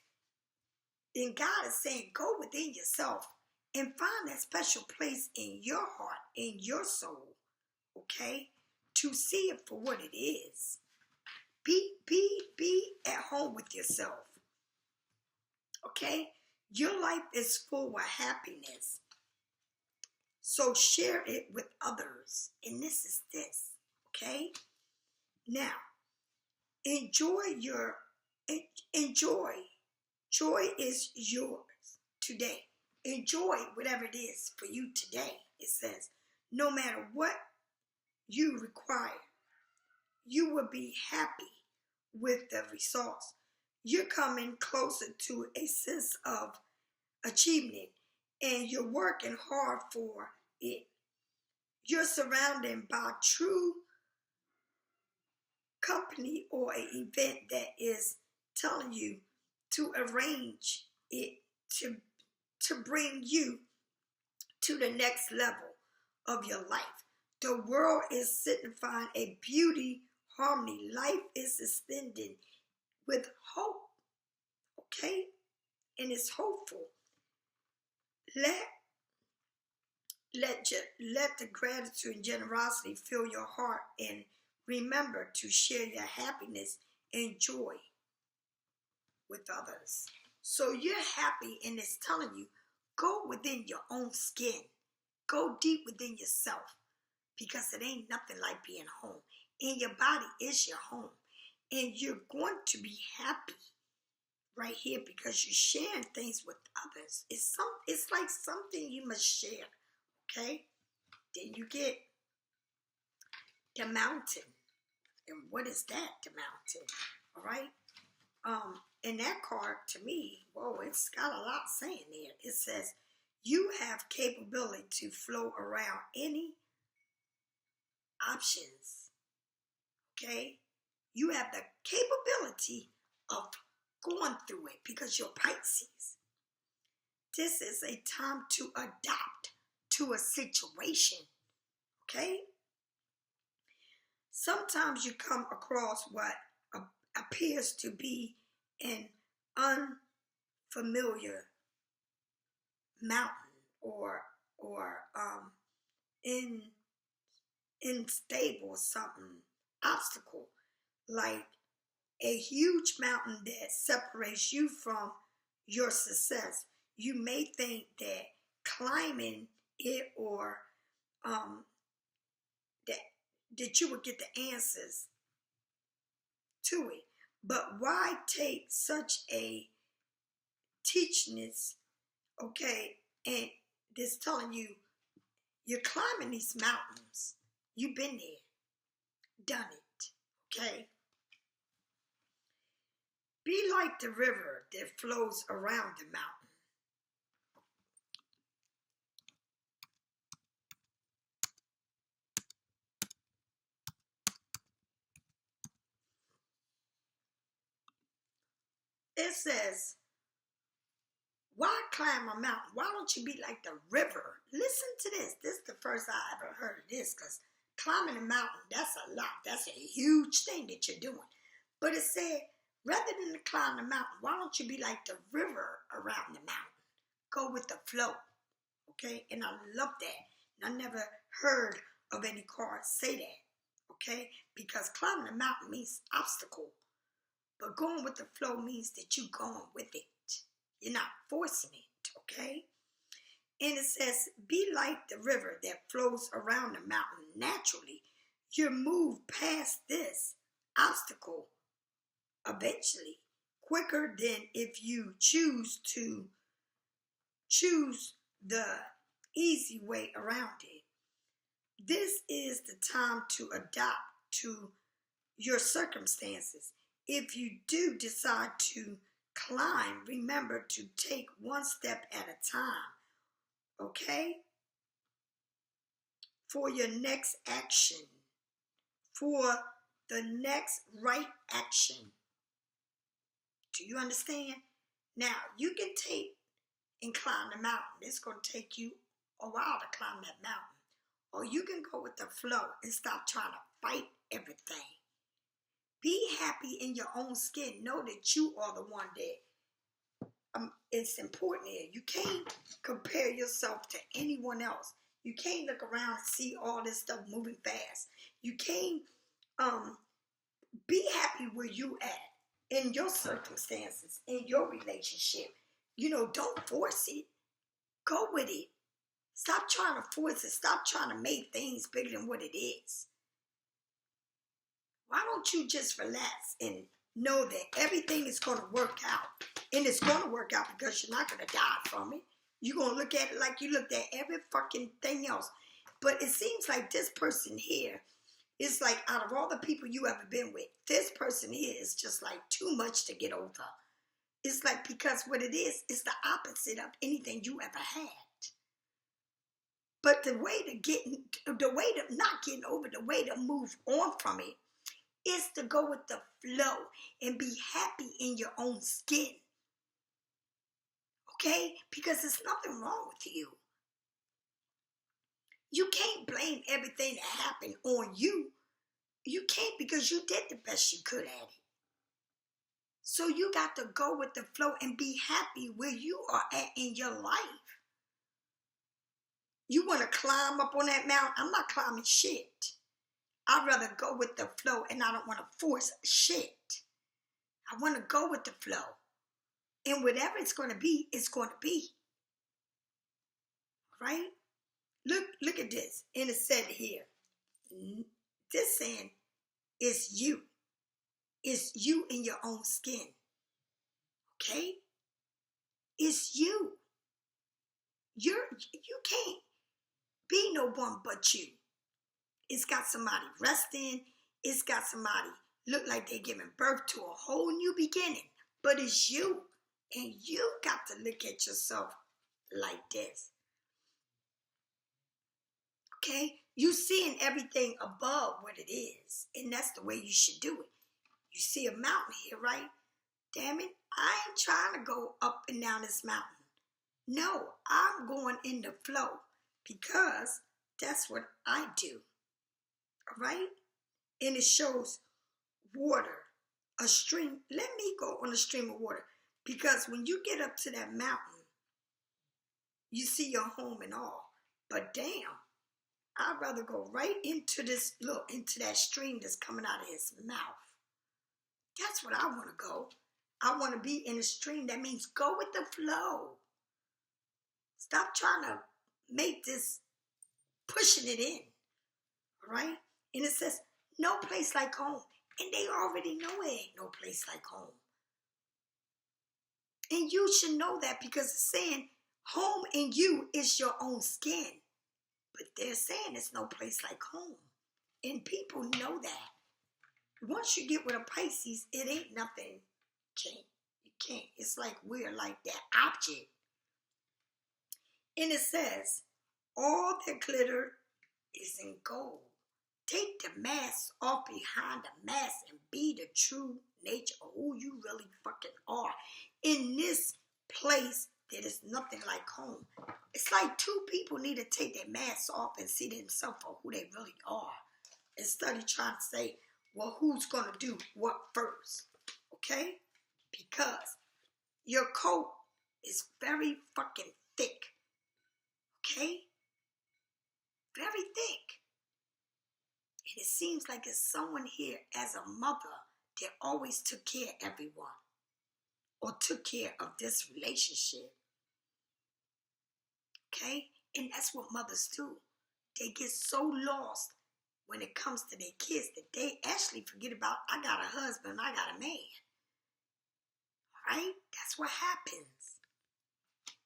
And God is saying, go within yourself and find that special place in your heart, in your soul, okay? To see it for what it is. Be at home with yourself. Okay? Your life is full of happiness. So share it with others. And this is this. Okay? Now, enjoy. Joy is yours today. Enjoy whatever it is for you today. It says, no matter what you require, you will be happy with the results. You're coming closer to a sense of achievement, and you're working hard for it. You're surrounded by true company or an event that is telling you to arrange it to bring you to the next level of your life. The world is signifying a beauty, harmony. Life is extending with hope. Okay? And it's hopeful. Let the gratitude and generosity fill your heart, and remember to share your happiness and joy with others. So you're happy, and it's telling you, go within your own skin. Go deep within yourself, because it ain't nothing like being home. And your body is your home. And you're going to be happy right here because you're sharing things with others. It's like something you must share. Okay? Then you get the mountain. And what is that, the mountain? All right? And that card, to me, whoa, it's got a lot saying there. It says, you have capability to flow around any options. Okay? You have the capability of going through it because you're Pisces. This is a time to adapt to a situation. Okay? Sometimes you come across what appears to be an unfamiliar mountain or unstable something, obstacle, like a huge mountain that separates you from your success. You may think that climbing it or that you would get the answers to it. But why take such a teachness, okay, and this telling you you're climbing these mountains. You've been there, done it. Okay? Be like the river that flows around the mountain. It says, why climb a mountain? Why don't you be like the river? Listen to this. This is the first I ever heard of this, because climbing a mountain, that's a lot. That's a huge thing that you're doing. But it said, rather than to climb the mountain, why don't you be like the river around the mountain? Go with the flow. Okay? And I love that. And I never heard of any cards say that. Okay? Because climbing a mountain means obstacle. But going with the flow means that you're going with it. You're not forcing it, okay? And it says, be like the river that flows around the mountain naturally. You move past this obstacle eventually, quicker than if you choose the easy way around it. This is the time to adapt to your circumstances. If you do decide to climb, remember to take one step at a time, okay? For your next action, for the next right action. Do you understand? Now, you can take and climb the mountain. It's going to take you a while to climb that mountain. Or you can go with the flow and stop trying to fight everything. Be happy in your own skin. Know that you are the one that it's important here. You can't compare yourself to anyone else. You can't look around and see all this stuff moving fast. You can't be happy where you at in your circumstances, in your relationship. You know, don't force it. Go with it. Stop trying to force it. Stop trying to make things bigger than what it is. Why don't you just relax and know that everything is going to work out? And it's going to work out because you're not going to die from it. You're going to look at it like you looked at every fucking thing else. But it seems like this person here is like, out of all the people you ever been with, this person here is just like too much to get over. It's like, because what it is the opposite of anything you ever had. But the way to not getting over, the way to move on from it is to go with the flow and be happy in your own skin. Okay? Because there's nothing wrong with you. You can't blame everything that happened on you. You can't, because you did the best you could at it. So you got to go with the flow and be happy where you are at in your life. You want to climb up on that mountain? I'm not climbing shit. I'd rather go with the flow, and I don't want to force shit. I want to go with the flow. And whatever it's going to be, it's going to be. Right? Look at this. And it said here, this saying is you. It's you in your own skin. Okay? It's you. You can't be no one but you. It's got somebody resting. It's got somebody look like they're giving birth to a whole new beginning. But it's you. And you got to look at yourself like this. Okay? You seeing everything above what it is. And that's the way you should do it. You see a mountain here, right? Damn it, I ain't trying to go up and down this mountain. No, I'm going in the flow because that's what I do. All right? And it shows water, a stream. Let me go on a stream of water, because when you get up to that mountain, you see your home and all. But damn, I'd rather go right into into that stream that's coming out of his mouth. That's what I want to go. I want to be in a stream. That means go with the flow. Stop trying to make this, pushing it in. All right? And it says, no place like home. And they already know it ain't no place like home. And you should know that, because it's saying home in you is your own skin. But they're saying it's no place like home. And people know that. Once you get with a Pisces, it ain't nothing. You can't. It's like we're like that object. And it says, all that glitter is in gold. Take the mask off behind the mask and be the true nature of who you really fucking are. In this place, there is nothing like home. It's like two people need to take their masks off and see themselves for who they really are. Instead of trying to say, well, who's going to do what first? Okay? Because your coat is very fucking thick. Okay? Very thick. And it seems like it's someone here as a mother that always took care of everyone or took care of this relationship. Okay? And that's what mothers do. They get so lost when it comes to their kids that they actually forget about, I got a husband, I got a man. All right? That's what happens.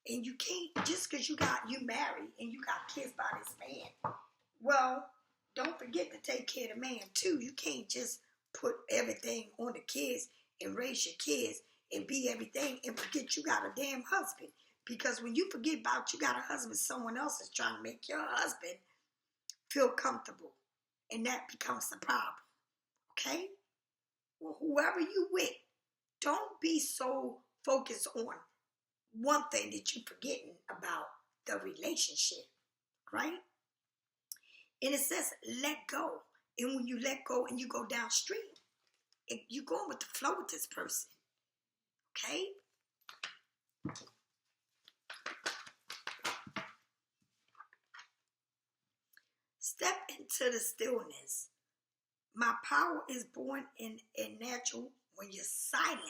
And you can't, just because you married and you got kids by this man. Well, don't forget to take care of the man too. You can't just put everything on the kids and raise your kids and be everything and forget you got a damn husband. Because when you forget about you got a husband, someone else is trying to make your husband feel comfortable. And that becomes the problem. Okay? Well, whoever you with, don't be so focused on one thing that you're forgetting about the relationship. Right? And it says, let go. And when you let go and you go downstream, you're going with the flow with this person. Okay? Step into the stillness. My power is born in natural when you're silent.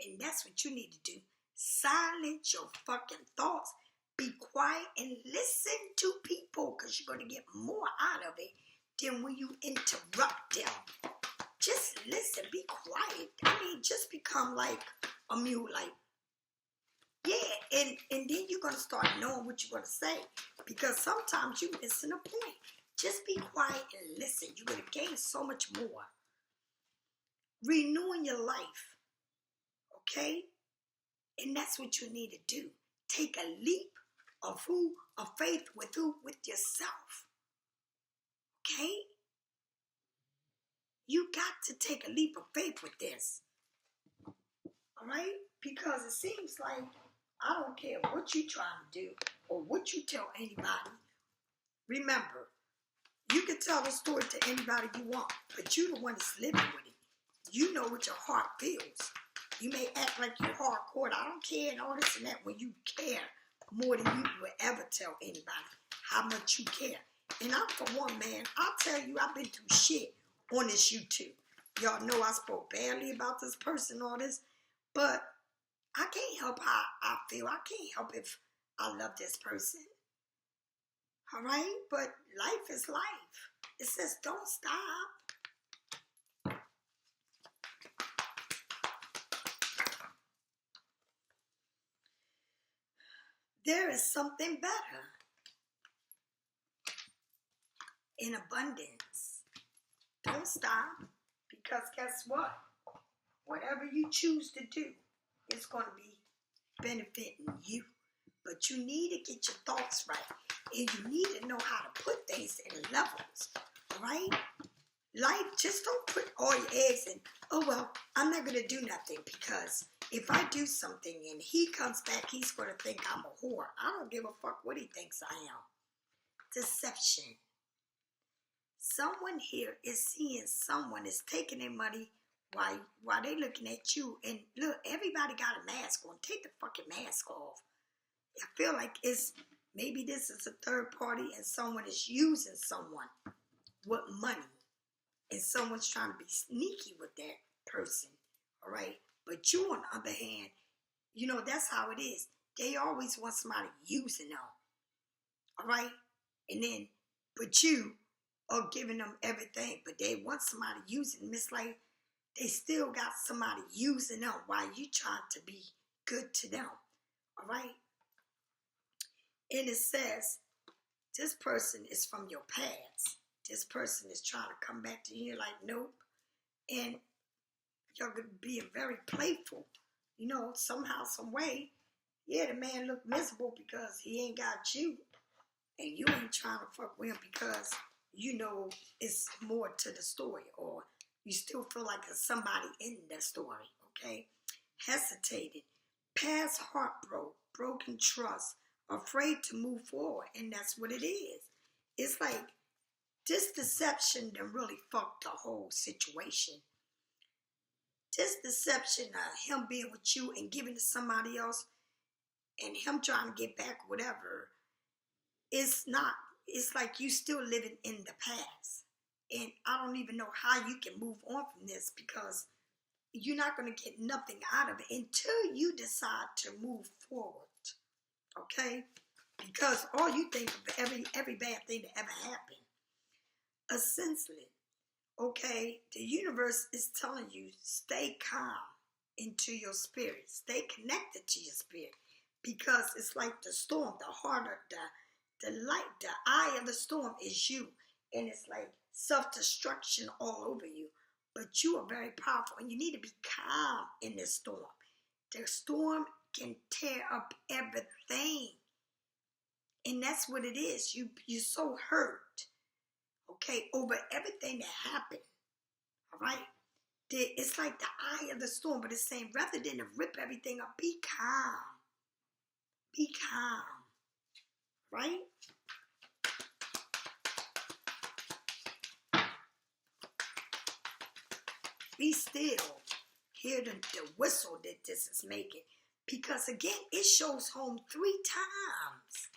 And that's what you need to do. Silence your fucking thoughts. Be quiet and listen to people, because you're going to get more out of it than when you interrupt them. Just listen. Be quiet. I mean, just become like a mule. Like, yeah. And then you're going to start knowing what you're going to say, because sometimes you're missing a point. Just be quiet and listen. You're going to gain so much more. Renewing your life. Okay? And that's what you need to do. Take a leap of faith with yourself. Okay? You got to take a leap of faith with this. All right? Because it seems like I don't care what you trying to do or what you tell anybody. Remember, you can tell the story to anybody you want, but you're the one that's living with it. You know what your heart feels. You may act like you're hardcore, I don't care, and all this and that, when you care more than you would ever tell anybody how much you care. And I'm, for one, man, I'll tell you, I've been through shit on this you.To. Y'all know I spoke badly about this person, all this, but I can't help how I feel. I can't help if I love this person. All right? But life is life. It says don't stop. There is something better in abundance. Don't stop, because guess what? Whatever you choose to do, it's going to be benefiting you. But you need to get your thoughts right. And you need to know how to put things in levels. All right? Life, just don't put all your eggs in, oh, well, I'm not going to do nothing, because if I do something and he comes back, he's going to think I'm a whore. I don't give a fuck what he thinks I am. Deception. Someone here is seeing someone is taking their money while they looking at you. And look, everybody got a mask on. Take the fucking mask off. I feel like maybe this is a third party and someone is using someone with money. And someone's trying to be sneaky with that person. All right? But you, on the other hand, you know, that's how it is. They always want somebody using them. All right? And then, but you are giving them everything. But they want somebody using them. It's like they still got somebody using them while you trying to be good to them. All right? And it says, this person is from your past. This person is trying to come back to you like, nope. and you're being very playful. You know, somehow, some way, yeah, the man look miserable because he ain't got you, and you ain't trying to fuck with him because you know it's more to the story, or you still feel like there's somebody in the story, okay? Hesitated, past heartbroken, broken trust, afraid to move forward, and that's what it is. It's like this deception that really fucked the whole situation. This deception of him being with you and giving to somebody else and him trying to get back whatever, it's not, it's like you still living in the past. And I don't even know how you can move on from this, because you're not going to get nothing out of it until you decide to move forward. Okay? Because all you think of every bad thing that ever happened. Essentially, okay, the universe is telling you, stay calm into your spirit. Stay connected to your spirit. Because it's like the storm, the harder, the light, the eye of the storm is you. And it's like self-destruction all over you. But you are very powerful, and you need to be calm in this storm. The storm can tear up everything. And that's what it is. You're so hurt, okay, over everything that happened, all right? It's like the eye of the storm, but it's saying rather than to rip everything up, be calm. Be calm, right? Be still. Hear the whistle that this is making. Because again, it shows home 3 times.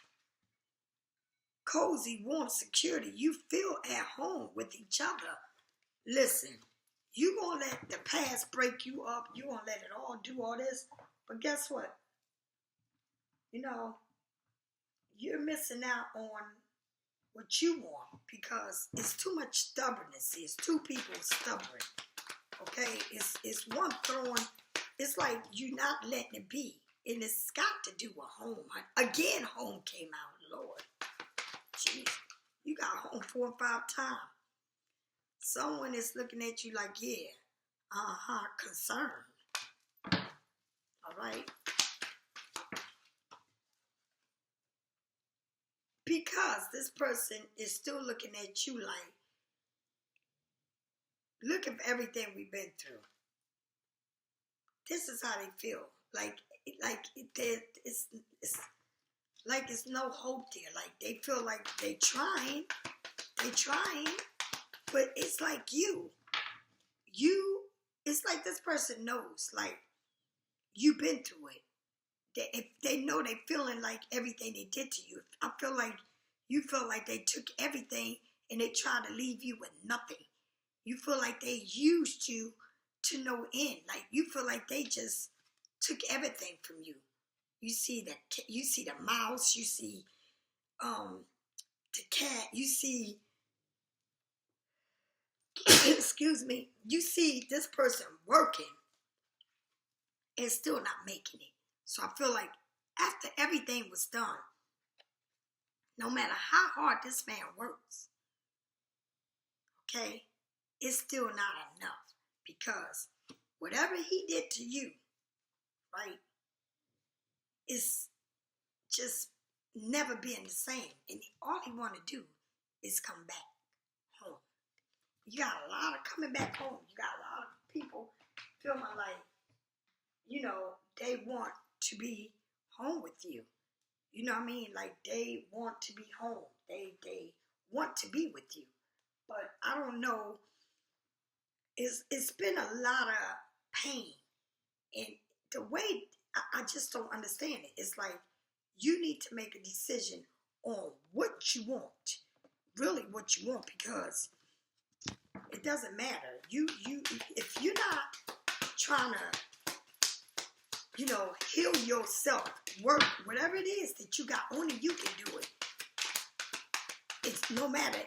Cozy, warm, security. You feel at home with each other. Listen, you gonna let the past break you up. You gonna let it all do all this. But guess what? You know, you're missing out on what you want because it's too much stubbornness. It's 2 people stubborn. Okay? It's one throwing. It's like you're not letting it be. And it's got to do with home. Again, home came out, Lord. Jeez, you got home 4 or 5 times. Someone is looking at you like, yeah, concerned. All right? Because this person is still looking at you like, look at everything we've been through. This is how they feel. Like it's like it's no hope there. Like they feel like they trying, but it's like it's like this person knows, like you've been through it. If they know they feeling like everything they did to you, I feel like you feel like they took everything and they tried to leave you with nothing. You feel like they used you to no end. Like you feel like they just took everything from you. You see the mouse, you see the cat, you see excuse me, you see this person working and still not making it. So I feel like after everything was done, no matter how hard this man works, okay, it's still not enough, because whatever he did to you, right, is just never being the same. And all he want to do is come back home. You got a lot of coming back home. You got a lot of people feeling like, you know, they want to be home with you. You know what I mean? Like they want to be home. They want to be with you. But I don't know. It's been a lot of pain. And the way, I just don't understand it. It's like you need to make a decision on what you want. Really what you want, because it doesn't matter. If you're not trying to, you know, heal yourself, work, whatever it is that you got, only you can do it. It's no matter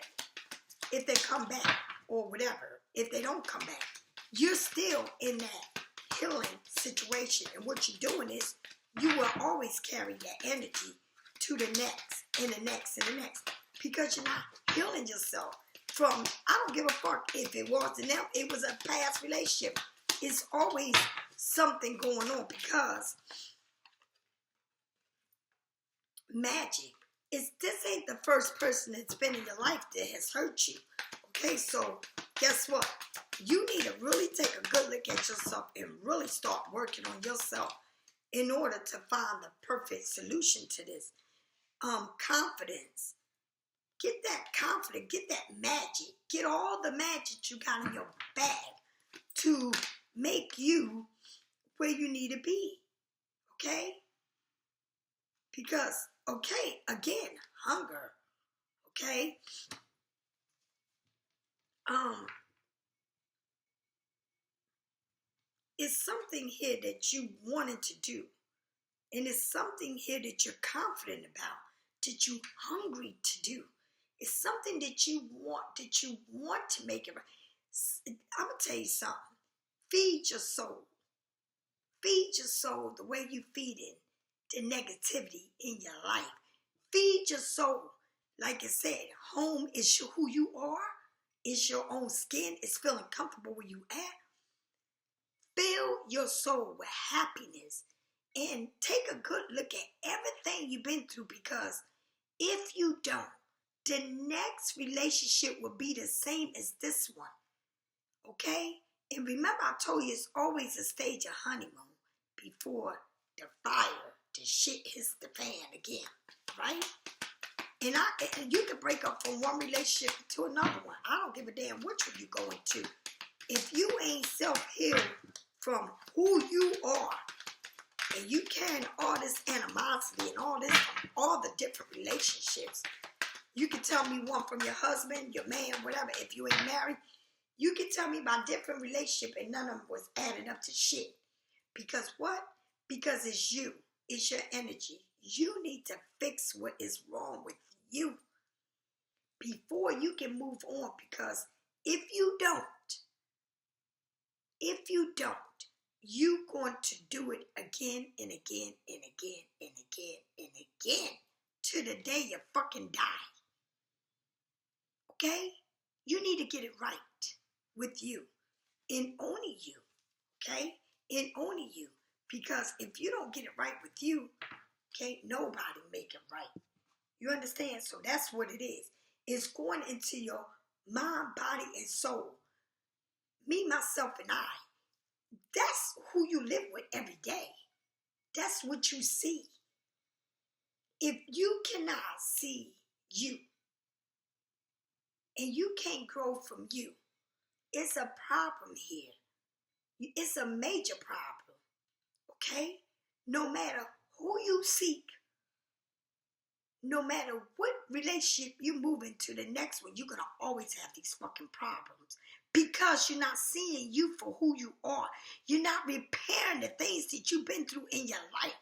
if they come back or whatever. If they don't come back, you're still in that healing situation. And what you're doing is you will always carry that energy to the next and the next and the next, because you're not healing yourself from, I don't give a fuck if it wasn't them, it was a past relationship. It's always something going on because magic. This ain't the first person that's been in your life that has hurt you. Okay, so guess what? You need to really take a good look at yourself and really start working on yourself in order to find the perfect solution to this. Confidence. Get that confidence, get that magic, get all the magic you got in your bag to make you where you need to be. Okay? Because, okay, again, hunger. Okay? It's something here that you wanted to do. And it's something here that you're confident about, that you're hungry to do. It's something that you want to make it right. I'm going to tell you something. Feed your soul. Feed your soul the way you feed it the negativity in your life. Feed your soul. Like I said, home is who you are. It's your own skin. It's feeling comfortable where you at. Fill your soul with happiness and take a good look at everything you've been through, because if you don't, the next relationship will be the same as this one. Okay? And remember, I told you it's always a stage of honeymoon before the fire, the shit hits the fan again. Right? And you can break up from one relationship to another one. I don't give a damn which one you going to. If you ain't self-healed from who you are, and you carrying all this animosity and all the different relationships, you can tell me one from your husband, your man, whatever. If you ain't married, you can tell me about different relationships, and none of them was added up to shit. Because what? Because it's you. It's your energy. You need to fix what is wrong with you before you can move on. Because if you don't, you're going to do it again and again and again and again and again to the day you fucking die. Okay? You need to get it right with you and only you. Okay? And only you. Because if you don't get it right with you, can't nobody make it right. You understand? So that's what it is. It's going into your mind, body, and soul. Me, myself, and I. That's who you live with every day. That's what you see. If you cannot see you and you can't grow from you, it's a problem here. It's a major problem. Okay? No matter who you seek, no matter what relationship you move into the next one, you're going to always have these fucking problems. Because you're not seeing you for who you are. You're not repairing the things that you've been through in your life.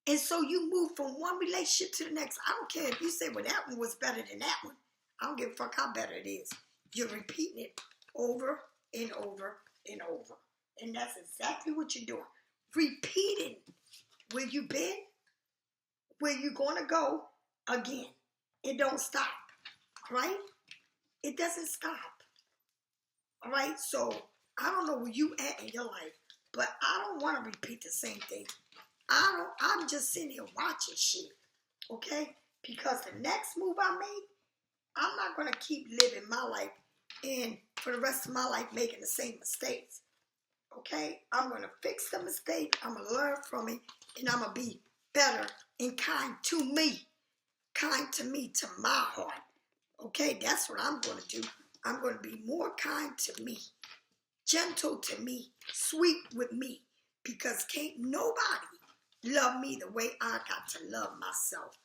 And so you move from one relationship to the next. I don't care if you say, well, that one was better than that one. I don't give a fuck how better it is. You're repeating it over and over and over. And that's exactly what you're doing. Repeating where you've been, where you're going to go again. It don't stop. Right? It doesn't stop. All right, so I don't know where you at in your life, but I don't want to repeat the same thing. I'm just sitting here watching shit, okay? Because the next move I make, I'm not going to keep living my life and for the rest of my life making the same mistakes, okay? I'm going to fix the mistake, I'm going to learn from it, and I'm going to be better and kind to me, to my heart, okay? That's what I'm going to do. I'm going to be more kind to me, gentle to me, sweet with me, because can't nobody love me the way I got to love myself.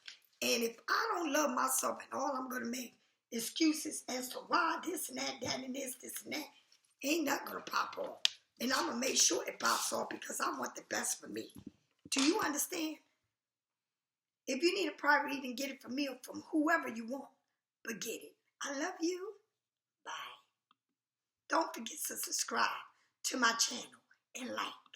And if I don't love myself and all I'm going to make excuses as to why this and that and this and that, ain't nothing going to pop off. And I'm going to make sure it pops off because I want the best for me. Do you understand? If you need a private reading, get it from me or from whoever you want, but get it. I love you. Bye. Don't forget to subscribe to my channel and like.